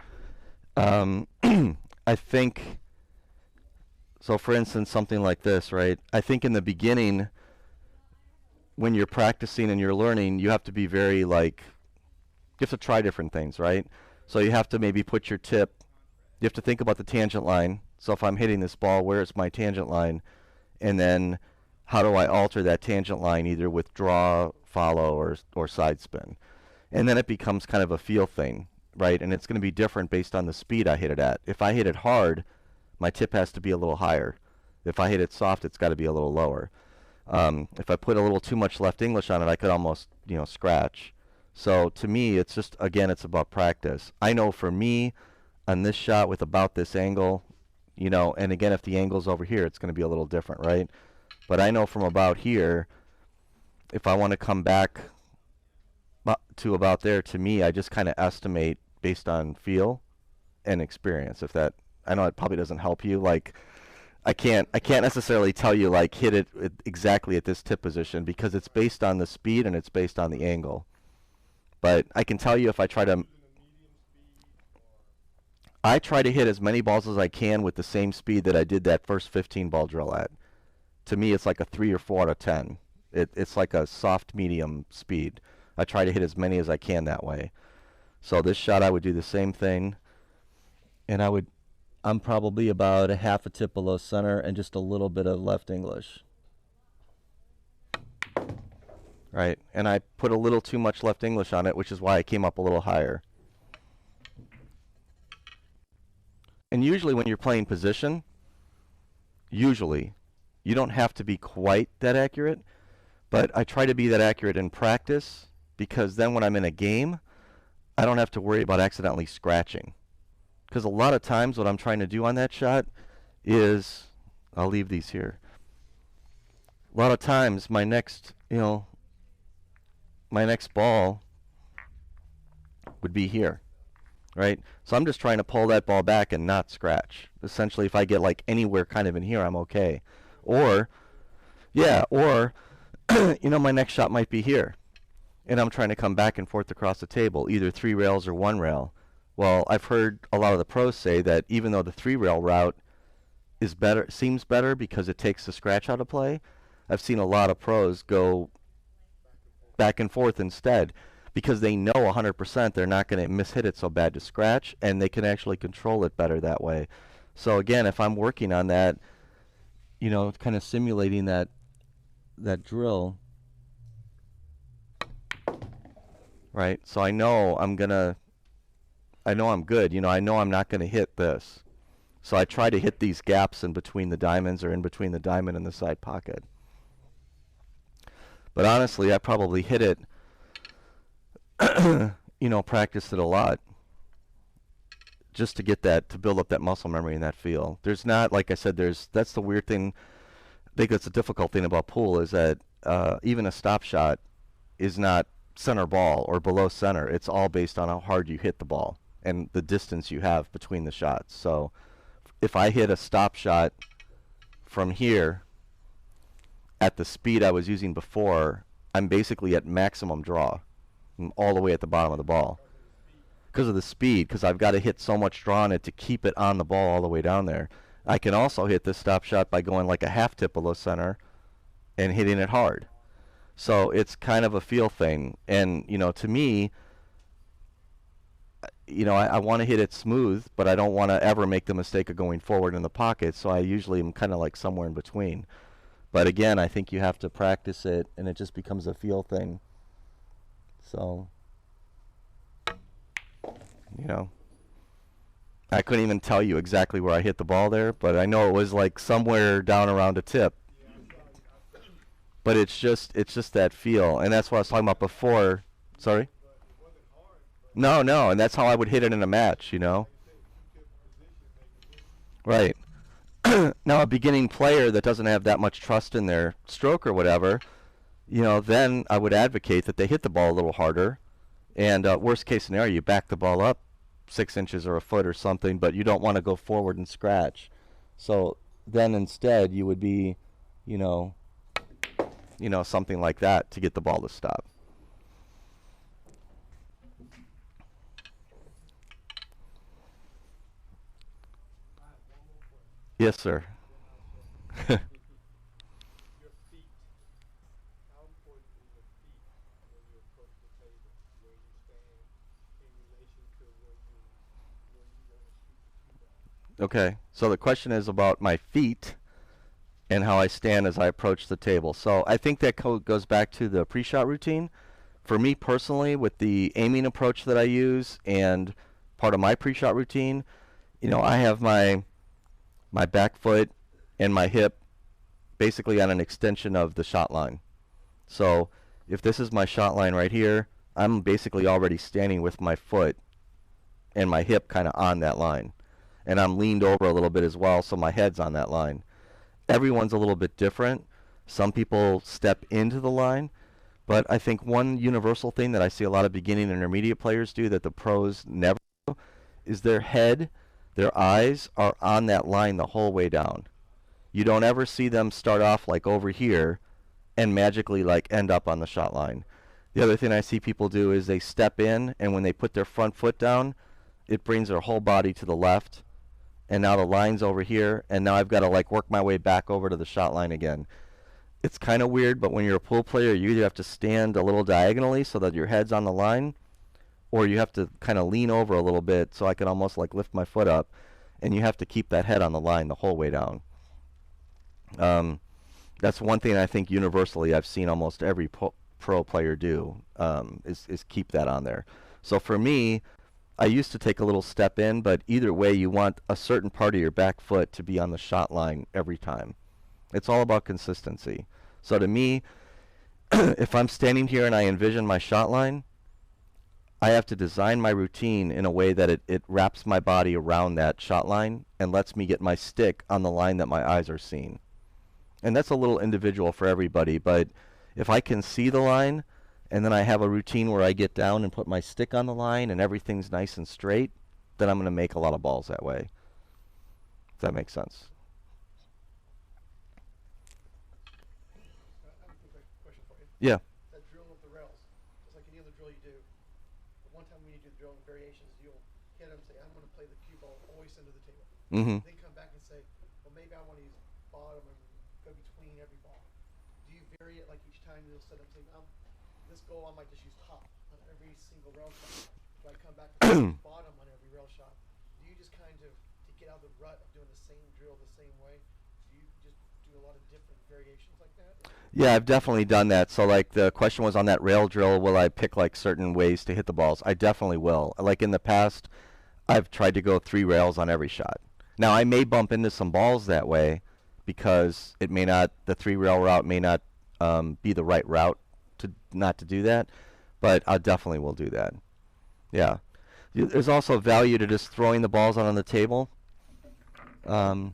I think, so for instance, something like this, right? I think in the beginning, when you're practicing and you're learning, you have to be very like, you have to try different things, right? So you have to maybe put your tip, you have to think about the tangent line. So if I'm hitting this ball, where is my tangent line? And then how do I alter that tangent line either with draw, follow, or side spin? And then it becomes kind of a feel thing, right? And it's going to be different based on the speed I hit it at. If I hit it hard, my tip has to be a little higher. If I hit it soft, it's got to be a little lower. If I put a little too much left English on it, I could almost, scratch. So to me, it's just, again, it's about practice. I know for me, on this shot with about this angle, and again, if the angle's over here, it's going to be a little different, right? But I know from about here, if I want to come back to about there, to me, I just kind of estimate based on feel and experience. I know it probably doesn't help you. Like, I can't necessarily tell you like hit it exactly at this tip position because it's based on the speed and it's based on the angle. But I can tell you if I try to hit as many balls as I can with the same speed that I did that first 15 ball drill at. To me, it's like a 3 or 4 out of 10. It's like a soft medium speed. I try to hit as many as I can that way. So this shot I would do the same thing, and I'm probably about a half a tip below center and just a little bit of left English. Right, and I put a little too much left English on it, which is why I came up a little higher. And usually when you're playing position, usually, you don't have to be quite that accurate, but I try to be that accurate in practice because then when I'm in a game, I don't have to worry about accidentally scratching. Because a lot of times what I'm trying to do on that shot is, I'll leave these here. A lot of times my next ball would be here, right? So I'm just trying to pull that ball back and not scratch. Essentially, if I get like anywhere kind of in here, I'm okay. Or my next shot might be here, and I'm trying to come back and forth across the table, either 3 rails or 1 rail. Well, I've heard a lot of the pros say that even though the 3 rail route is better, seems better because it takes the scratch out of play, I've seen a lot of pros go back and forth instead because they know 100% they're not going to mishit it so bad to scratch, and they can actually control it better that way. So again, if I'm working on that, kind of simulating that drill, right? So I know I'm good. I know I'm not going to hit this. So I try to hit these gaps in between the diamonds or in between the diamond and the side pocket. But honestly, I probably hit it, practiced it a lot just to build up that muscle memory and that feel. There's not, like I said, that's the weird thing. I think that's the difficult thing about pool is that even a stop shot is not center ball or below center. It's all based on how hard you hit the ball and the distance you have between the shots. So if I hit a stop shot from here at the speed I was using before, I'm basically at maximum draw. I'm all the way at the bottom of the ball. Because of the speed, because I've got to hit so much draw on it to keep it on the ball all the way down there. I can also hit this stop shot by going like a half tip below center and hitting it hard. So it's kind of a feel thing. And, to me, I want to hit it smooth, but I don't want to ever make the mistake of going forward in the pocket. So I usually am kind of like somewhere in between. But again, I think you have to practice it, and it just becomes a feel thing. So, I couldn't even tell you exactly where I hit the ball there, but I know it was like somewhere down around a tip. But it's just that feel, and that's what I was talking about before. Sorry? No, and that's how I would hit it in a match, Right. Now, a beginning player that doesn't have that much trust in their stroke or whatever, then I would advocate that they hit the ball a little harder. And worst case scenario, you back the ball up 6 inches or a foot or something, but you don't want to go forward and scratch. So then instead, you would be, something like that to get the ball to stop. Yes, sir. Your feet. How important Okay, so the question is about my feet and how I stand as I approach the table. So I think that goes back to the pre-shot routine. For me personally, with the aiming approach that I use and part of my pre-shot routine, I have my back foot and my hip basically on an extension of the shot line. So if this is my shot line right here, I'm basically already standing with my foot and my hip kind of on that line. And I'm leaned over a little bit as well, so my head's on that line. Everyone's a little bit different. Some people step into the line, but I think one universal thing that I see a lot of beginning and intermediate players do that the pros never do is their head, their eyes are on that line the whole way down. You don't ever see them start off like over here and magically like end up on the shot line. The other thing I see people do is they step in, and when they put their front foot down, it brings their whole body to the left, and now the line's over here, and now I've got to like work my way back over to the shot line again. It's kind of weird, but when you're a pool player, you either have to stand a little diagonally so that your head's on the line, or you have to kind of lean over a little bit so I can almost like lift my foot up, and you have to keep that head on the line the whole way down. That's one thing I think universally I've seen almost every pro player do, is keep that on there. So for me, I used to take a little step in, but either way, you want a certain part of your back foot to be on the shot line every time. It's all about consistency. So to me, if I'm standing here and I envision my shot line, I have to design my routine in a way that it wraps my body around that shot line and lets me get my stick on the line that my eyes are seeing. And that's a little individual for everybody, but if I can see the line, and then I have a routine where I get down and put my stick on the line and everything's nice and straight, then I'm going to make a lot of balls that way. If that makes sense. I have a quick question for you. Yeah. That drill of the rails, just like any other drill you do. But one time when you do the drill in variations, you'll hit them and say, I'm going to play the cue ball always under the table. Mm-hmm. Then come back and say, well, maybe I want to use bottom and go between every ball. Do you vary it like each time you'll set up saying, this goal I might just use top on every single rail shot. Do I come back and bottom on every rail shot? Do you just kind of, to get out of the rut of doing the same drill the same way, do you just do a lot of different variations like that? Yeah, I've definitely done that. So like the question was on that rail drill, will I pick like certain ways to hit the balls? I definitely will. Like in the past, I've tried to go 3 rails on every shot. Now I may bump into some balls that way because it may not, the 3 rail route may not be the right route not to do that, but I definitely will do that. Yeah. There's also value to just throwing the balls out on the table. I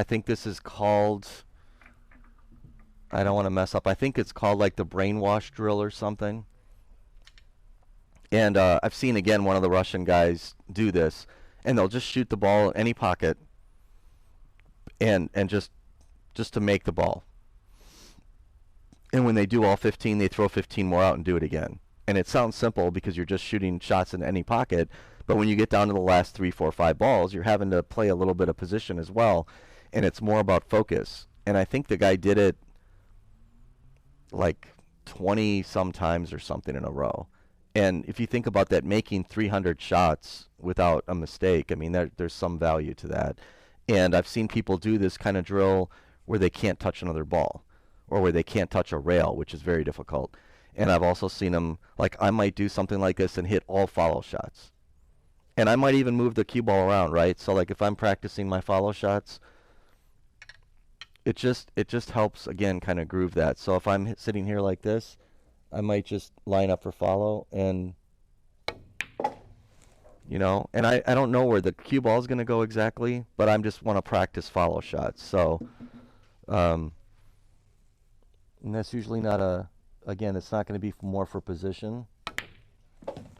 think this is called, I don't want to mess up, I think it's called like the Brainwash Drill or something. And I've seen, again, one of the Russian guys do this, and they'll just shoot the ball in any pocket and just to make the ball. And when they do all 15, they throw 15 more out and do it again. And it sounds simple because you're just shooting shots in any pocket, but when you get down to the last 3, 4, 5 balls, you're having to play a little bit of position as well, and it's more about focus. And I think the guy did it like 20 some times or something in a row. And if you think about that, making 300 shots without a mistake, I mean, there's some value to that. And I've seen people do this kind of drill where they can't touch another ball, or where they can't touch a rail, which is very difficult. And I've also seen them, like I might do something like this and hit all follow shots. And I might even move the cue ball around, right? So like if I'm practicing my follow shots, it just helps, again, kind of groove that. So if I'm sitting here like this, I might just line up for follow and, and I don't know where the cue ball is going to go exactly, but I just want to practice follow shots. So, and that's usually not again, it's not going to be more for position,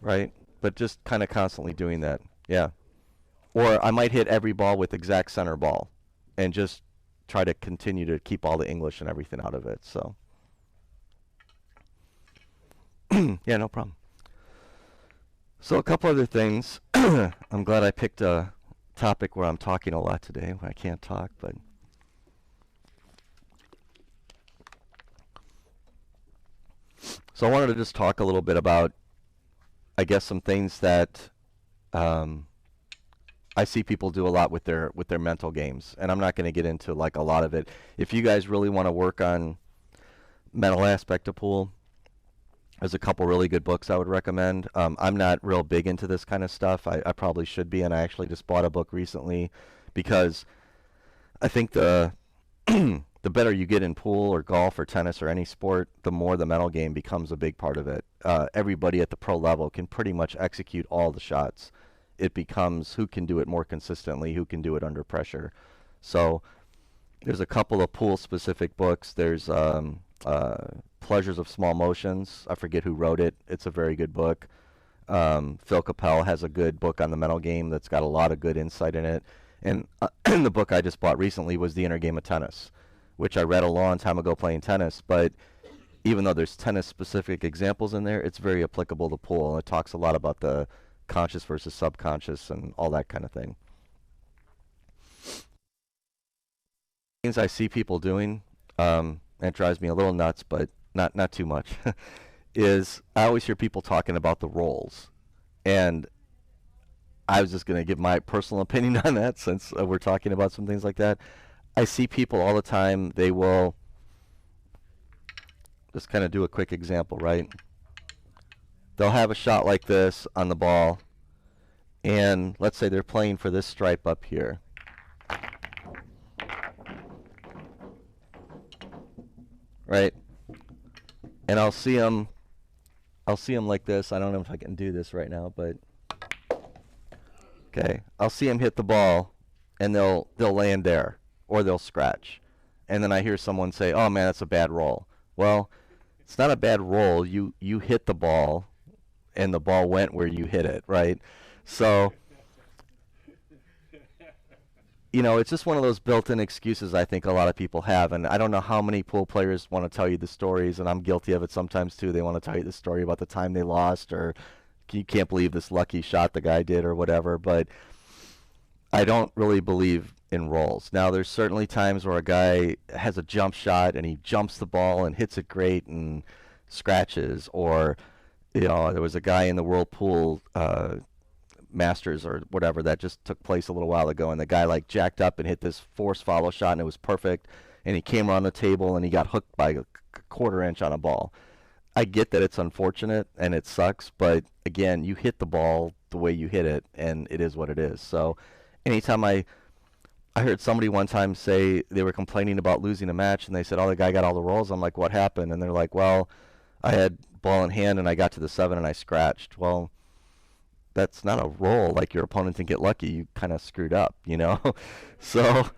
right? But just kind of constantly doing that, yeah. Or I might hit every ball with exact center ball and just try to continue to keep all the English and everything out of it, so. Yeah, no problem. So a couple other things. I'm glad I picked a topic where I'm talking a lot today, when I can't talk, but. So I wanted to just talk a little bit about, I guess, some things that I see people do a lot with their mental games, and I'm not going to get into like a lot of it. If you guys really want to work on mental aspect of pool, there's a couple really good books I would recommend. I'm not real big into this kind of stuff. I probably should be, and I actually just bought a book recently because I think the the better you get in pool or golf or tennis or any sport, the more the mental game becomes a big part of it. Everybody at the pro level can pretty much execute all the shots. It becomes who can do it more consistently, who can do it under pressure. So there's a couple of pool-specific books. There's Pleasures of Small Motions. I forget who wrote it. It's a very good book. Phil Capel has a good book on the mental game that's got a lot of good insight in it. And the book I just bought recently was The Inner Game of Tennis, which I read a long time ago playing tennis. But even though there's tennis-specific examples in there, it's very applicable to pool. And it talks a lot about the conscious versus subconscious and all that kind of thing. Things I see people doing, and it drives me a little nuts, but not too much, is I always hear people talking about the rolls. And I was just going to give my personal opinion on that since we're talking about some things like that. I see people all the time, they will just kind of do a quick example, right? They'll have a shot like this on the ball, and let's say they're playing for this stripe up here. Right? And I'll see them like this. I don't know if I can do this right now, but okay. I'll see them hit the ball, and they'll land there, or they'll scratch. And then I hear someone say, "Oh man, that's a bad roll." Well, it's not a bad roll. You hit the ball, and the ball went where you hit it, right? So, you know, it's just one of those built-in excuses I think a lot of people have. And I don't know how many pool players want to tell you the stories, and I'm guilty of it sometimes too. They want to tell you the story about the time they lost, or you can't believe this lucky shot the guy did, or whatever. But I don't really believe in rolls. Now, there's certainly times where a guy has a jump shot and he jumps the ball and hits it great and scratches, or you know, there was a guy in the Whirlpool Masters or whatever that just took place a little while ago, and the guy like jacked up and hit this force follow shot, and it was perfect, and he came around the table and he got hooked by a quarter inch on a ball. I get that it's unfortunate and it sucks, but again, you hit the ball the way you hit it, and it is what it is. So anytime I heard somebody one time say they were complaining about losing a match, and they said, "Oh, the guy got all the rolls." I'm like, "What happened?" And they're like, "Well, I had ball in hand and I got to the 7 and I scratched." Well, that's not a roll. Like, your opponent didn't get lucky. You kind of screwed up, you know? So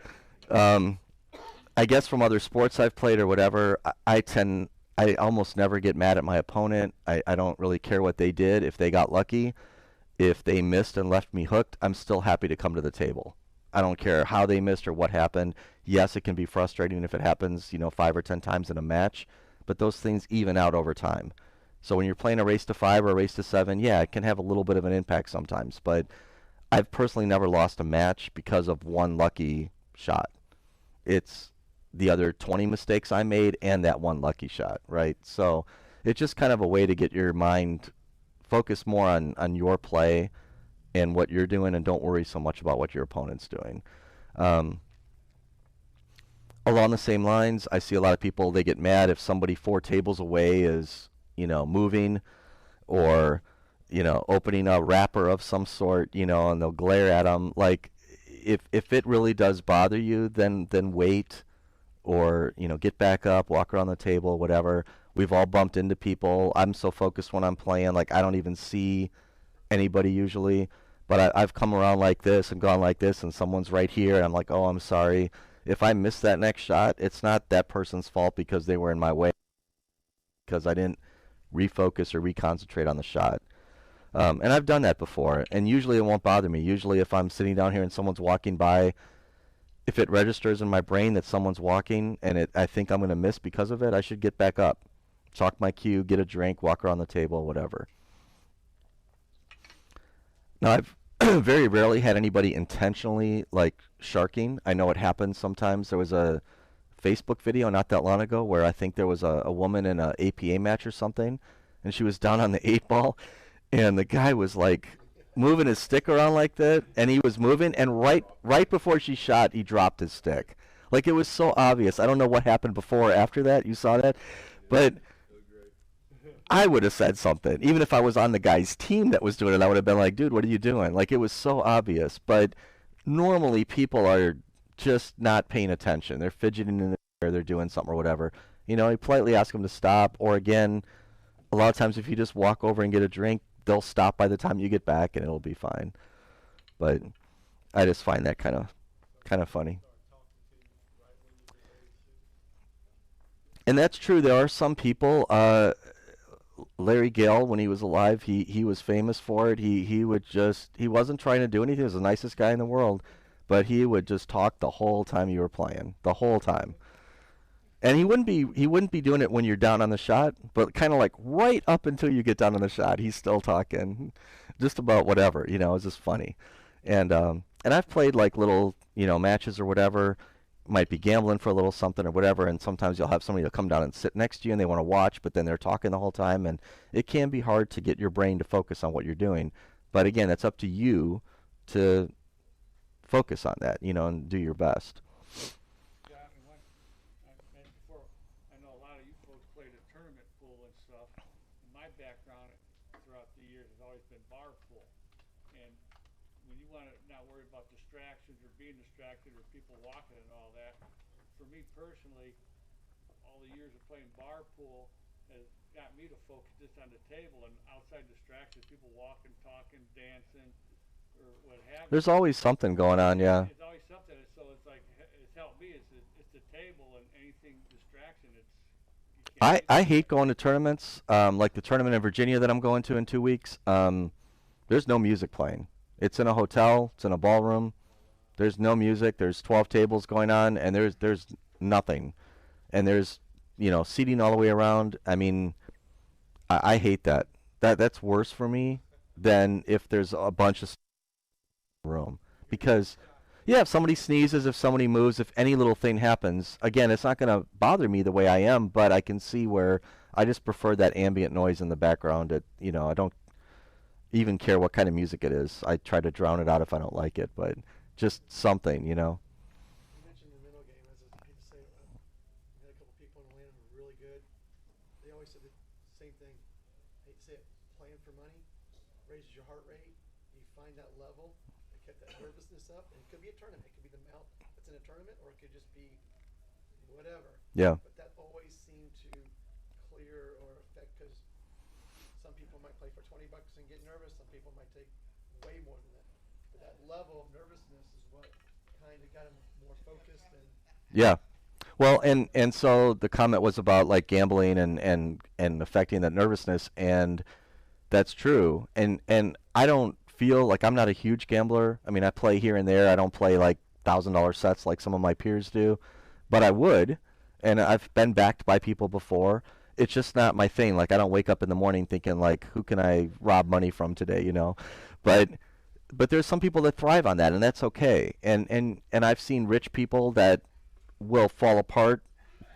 I guess from other sports I've played or whatever, I almost never get mad at my opponent. I don't really care what they did. If they got lucky, if they missed and left me hooked, I'm still happy to come to the table. I don't care how they missed or what happened. Yes, it can be frustrating if it happens, you know, 5 or 10 times in a match, but those things even out over time. So when you're playing a race to 5 or a race to 7, yeah, it can have a little bit of an impact sometimes. But I've personally never lost a match because of one lucky shot. It's the other 20 mistakes I made and that one lucky shot, right? So it's just kind of a way to get your mind focused more on your play and what you're doing, and don't worry so much about what your opponent's doing. Along the same lines, I see a lot of people, they get mad if somebody 4 tables away is, you know, moving or, you know, opening a wrapper of some sort, you know, and they'll glare at them. Like, if it really does bother you, then wait, or, you know, get back up, walk around the table, whatever. We've all bumped into people. I'm so focused when I'm playing, like, I don't even see anybody usually. But I've come around like this and gone like this, and someone's right here, and I'm like, oh, I'm sorry. If I miss that next shot, it's not that person's fault because they were in my way, because I didn't refocus or reconcentrate on the shot. And I've done that before, and usually it won't bother me. Usually if I'm sitting down here and someone's walking by, if it registers in my brain that someone's walking and I think I'm going to miss because of it, I should get back up, chalk my cue, get a drink, walk around the table, whatever. Now, I've very rarely had anybody intentionally, like, sharking. I know it happens sometimes. There was a Facebook video not that long ago where I think there was a woman in a APA match or something, and she was down on the 8 ball, and the guy was, like, moving his stick around like that, and he was moving, and right before she shot, he dropped his stick. Like, it was so obvious. I don't know what happened before or after that. You saw that? But I would have said something. Even if I was on the guy's team that was doing it, I would have been like, dude, what are you doing? Like, it was so obvious. But normally people are just not paying attention. They're fidgeting in the air, they're doing something or whatever. You know, you politely ask them to stop, or again, a lot of times if you just walk over and get a drink, they'll stop by the time you get back and it'll be fine. But I just find that kind of funny. And that's true. There are some people. Larry Gale, when he was alive, he was famous for it. He wasn't trying to do anything. He was the nicest guy in the world, but he would just talk the whole time you were playing, the whole time. And he wouldn't be doing it when you're down on the shot, but kind of like right up until you get down on the shot, he's still talking, just about whatever. You know, it's just funny. And I've played like little matches or whatever. Might be gambling for a little something or whatever, and sometimes you'll have somebody to come down and sit next to you and they want to watch, but then they're talking the whole time, and it can be hard to get your brain to focus on what you're doing. But again, it's up to you to focus on that, and do your best. Yeah, I mean, before, I know a lot of you folks played a tournament pool and stuff. And my background throughout the years has always been bar pool. And when you want to not worry about distractions or being distracted or people walking and all that, for me personally, all the years of playing bar pool has got me to focus just on the table, and outside distractions, people walking, talking, dancing, or what have you. There's always something going on, yeah. There's always something, so it's like, it's helped me, it's the table, and anything distraction, I hate going to tournaments, like the tournament in Virginia that I'm going to in 2 weeks. There's no music playing. It's in a hotel, it's in a ballroom. There's no music. There's 12 tables going on, and there's nothing, and there's seating all the way around. I mean, I hate that. That's worse for me than if there's a bunch of room, because if somebody sneezes, if somebody moves, if any little thing happens, again, it's not going to bother me the way I am, but I can see where I just prefer that ambient noise in the background. I don't even care what kind of music it is. I try to drown it out if I don't like it, but just something. You mentioned the mental game. I hate to say it, I had a couple people in Atlanta who were really good. They always said the same thing. I hate to say it, playing for money raises your heart rate. You find that level. It kept that nervousness up. And it could be a tournament. It could be the amount that's in a tournament, or it could just be whatever. Yeah. But that always seemed to clear or affect, because some people might play for $20 and get nervous. Some people might take way more than that. But that level of nervousness is what kind of got them more focused. Yeah. Well, and so the comment was about like gambling and affecting that nervousness, and that's true. And I don't feel like, I'm not a huge gambler. I mean, I play here and there. I don't play like $1,000 sets like some of my peers do, but I would, and I've been backed by people before. It's just not my thing. Like, I don't wake up in the morning thinking like, who can I rob money from today, But there's some people that thrive on that, and that's okay. And I've seen rich people that will fall apart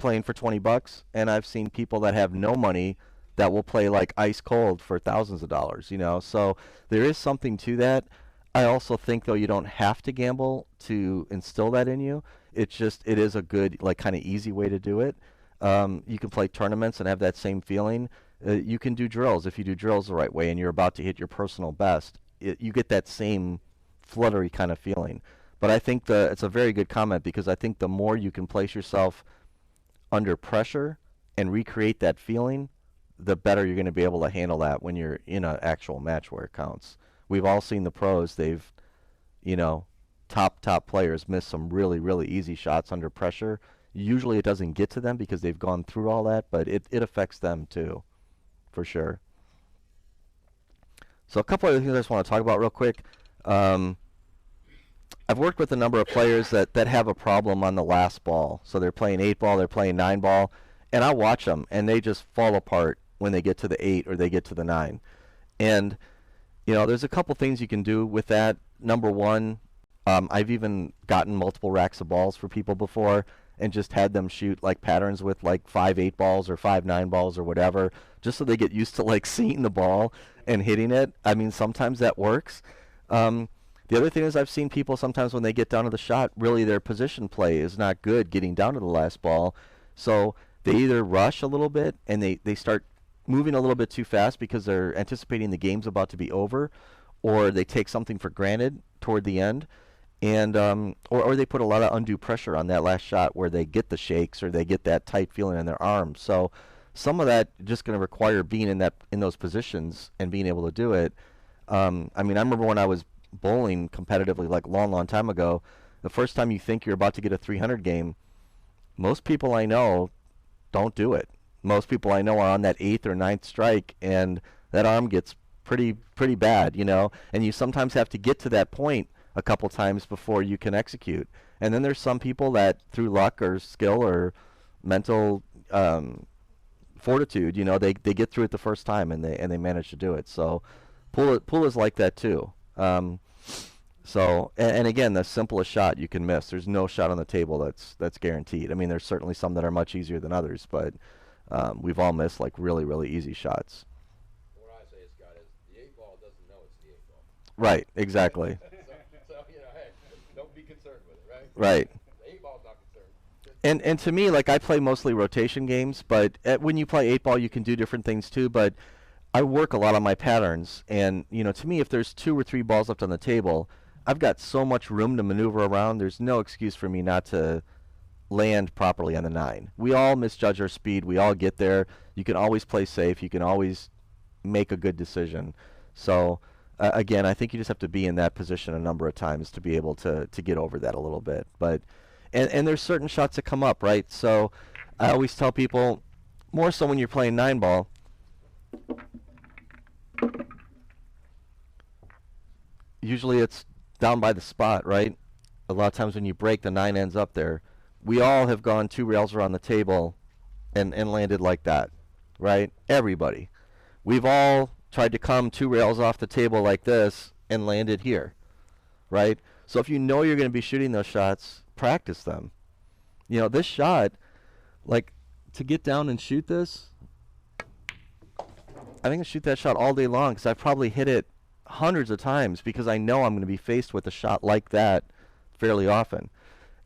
playing for $20, and I've seen people that have no money that will play like ice cold for thousands of dollars, So there is something to that. I also think, though, you don't have to gamble to instill that in you. It is a good, like, kind of easy way to do it. You can play tournaments and have that same feeling. You can do drills. If you do drills the right way and you're about to hit your personal best, you get that same fluttery kind of feeling. But I think it's a very good comment, because I think the more you can place yourself under pressure and recreate that feeling, the better you're going to be able to handle that when you're in an actual match where it counts. We've all seen the pros. They've, top players miss some really, really easy shots under pressure. Usually it doesn't get to them because they've gone through all that, but it affects them too, for sure. So a couple other things I just want to talk about real quick. I've worked with a number of players that have a problem on the last ball. So they're playing 8-ball, they're playing 9-ball, and I watch them, and they just fall apart when they get to the 8 or they get to the 9. And, there's a couple things you can do with that. Number one, I've even gotten multiple racks of balls for people before. and just had them shoot like patterns with like 5 8 balls or 5 9 balls or whatever, just so they get used to like seeing the ball and hitting it. I mean, sometimes that works. The other thing is I've seen people sometimes when they get down to the shot, really their position play is not good getting down to the last ball. So they either rush a little bit and they start moving a little bit too fast because they're anticipating the game's about to be over, or they take something for granted toward the end, and or they put a lot of undue pressure on that last shot where they get the shakes or they get that tight feeling in their arms. So some of that just going to require being in those positions and being able to do it. I mean, I remember when I was bowling competitively, like long time ago, the first time you think you're about to get a 300 game, most people I know don't do it. Most people I know are on that 8th or 9th strike, and that arm gets pretty bad, you know. And you sometimes have to get to that point a couple times before you can execute. And then there's some people that, through luck or skill or mental fortitude, you know, they get through it the first time and they manage to do it. So pool is like that too. And again, the simplest shot you can miss. There's no shot on the table that's guaranteed. I mean, there's certainly some that are much easier than others, but we've all missed like really easy shots. What I say, Scott, is the 8 ball doesn't know it's the 8 ball. Right, exactly. So you know, hey, don't be concerned with it, right? Right. The 8 ball's not concerned. And to me, like, I play mostly rotation games, but when you play 8 ball, you can do different things too. But I work a lot on my patterns, and you know, to me, if there's 2 or 3 balls left on the table, I've got so much room to maneuver around. There's no excuse for me not to land properly on the 9. We all misjudge our speed. We all get there. You can always play safe. You can always make a good decision. So again, I think you just have to be in that position a number of times to be able to get over that a little bit. But and there's certain shots that come up, right? So I always tell people, more so when you're playing 9 ball, usually it's down by the spot, right? A lot of times when you break, the 9 ends up there. We all have gone 2 rails around the table and landed like that, right? Everybody. We've all tried to come 2 rails off the table like this and landed here, right? So if you know you're going to be shooting those shots, practice them. You know, this shot, like, to get down and shoot this, I think I shoot that shot all day long because I've probably hit it hundreds of times because I know I'm going to be faced with a shot like that fairly often.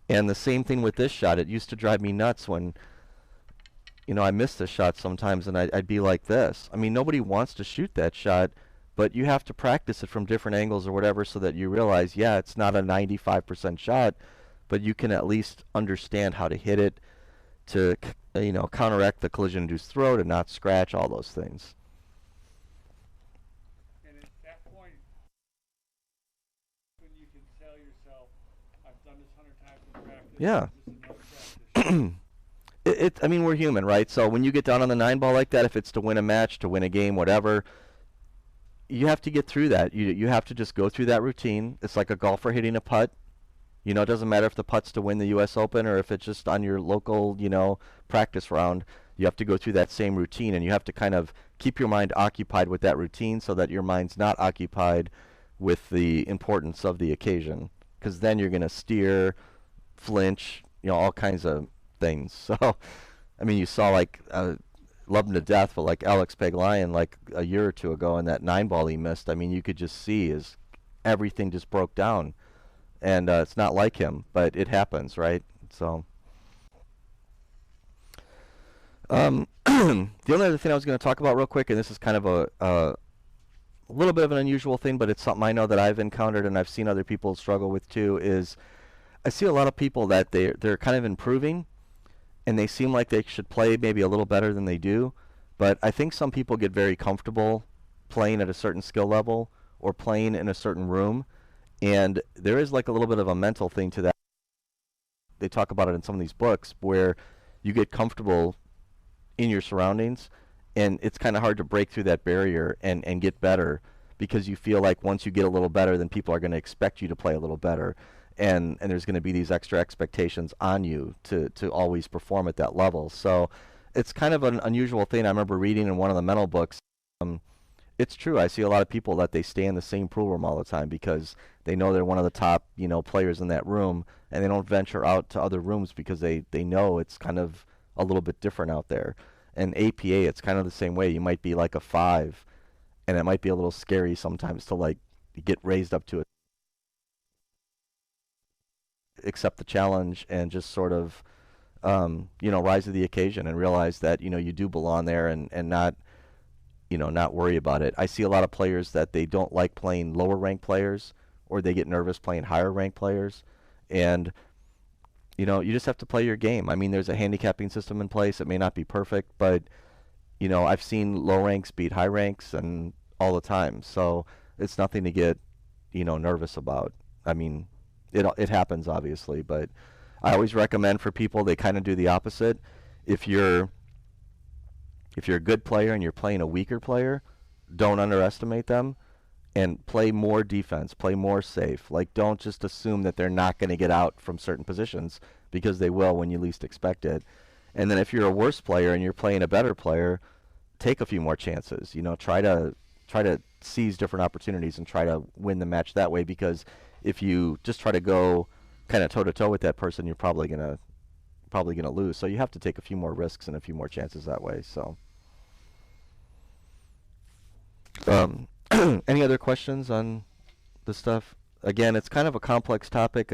And the same thing with this shot. It used to drive me nuts when, you know, I missed this shot sometimes and I'd be like this. I mean, nobody wants to shoot that shot, but you have to practice it from different angles or whatever so that you realize, yeah, it's not a 95% shot, but you can at least understand how to hit it to, you know, counteract the collision-induced throw, to not scratch, all those things. And at that point, when you can tell yourself, I've done this 100 times in practice. Yeah. This is another practice. I mean, we're human, right? So when you get down on the 9 ball like that, if it's to win a match, to win a game, whatever, you have to get through that. You have to just go through that routine. It's like a golfer hitting a putt. You know, it doesn't matter if the putt's to win the U.S. Open or if it's just on your local, you know, practice round. You have to go through that same routine, and you have to kind of keep your mind occupied with that routine so that your mind's not occupied with the importance of the occasion, because then you're going to steer, flinch, you know, all kinds of things. So, I mean, you saw, like, love him to death, but like Alex Pegulayan, like a year or two ago, in that 9 ball he missed, I mean, you could just see his everything just broke down. And it's not like him, but it happens, right? So, the only other thing I was going to talk about real quick, and this is kind of a little bit of an unusual thing, but it's something I know that I've encountered and I've seen other people struggle with too, is I see a lot of people that they're kind of improving, and they seem like they should play maybe a little better than they do, but I think some people get very comfortable playing at a certain skill level or playing in a certain room. And there is like a little bit of a mental thing to that. They talk about it in some of these books where you get comfortable in your surroundings, and it's kind of hard to break through that barrier and get better, because you feel like once you get a little better, then people are going to expect you to play a little better. And there's going to be these extra expectations on you to always perform at that level. So it's kind of an unusual thing. I remember reading in one of the mental books, it's true. I see a lot of people that they stay in the same pool room all the time because they know they're one of the top, you know, players in that room, and they don't venture out to other rooms because they know it's kind of a little bit different out there. And APA, it's kind of the same way. You might be like a 5, and it might be a little scary sometimes to like get raised up to it, accept the challenge, and just sort of rise to the occasion and realize that you do belong there, and not not worry about it. I see a lot of players that they don't like playing lower ranked players, or they get nervous playing higher ranked players, and you just have to play your game. I mean, there's a handicapping system in place. It may not be perfect, but I've seen low ranks beat high ranks and all the time. So it's nothing to get nervous about. I mean, it happens obviously, but I always recommend for people they kind of do the opposite. If you're a good player and you're playing a weaker player, don't underestimate them and play more defense, play more safe. Like, don't just assume that they're not going to get out from certain positions, because they will when you least expect it. And then if you're a worse player and you're playing a better player, take a few more chances. Try to seize different opportunities and try to win the match that way, because if you just try to go kind of toe to toe with that person, you're probably gonna lose. So you have to take a few more risks and a few more chances that way. So any other questions on this stuff? Again, it's kind of a complex topic.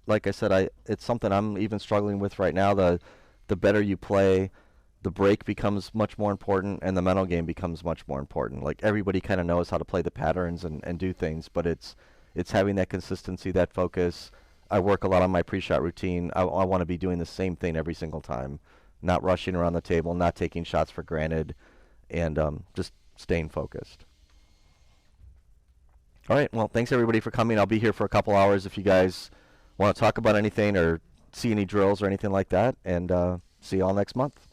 Like I said, it's something I'm even struggling with right now. The better you play, the break becomes much more important, and the mental game becomes much more important. Like, everybody kind of knows how to play the patterns and do things, but it's having that consistency, that focus. I work a lot on my pre-shot routine. I want to be doing the same thing every single time, not rushing around the table, not taking shots for granted, and just staying focused. All right, well, thanks everybody for coming. I'll be here for a couple hours if you guys want to talk about anything or see any drills or anything like that, and see you all next month.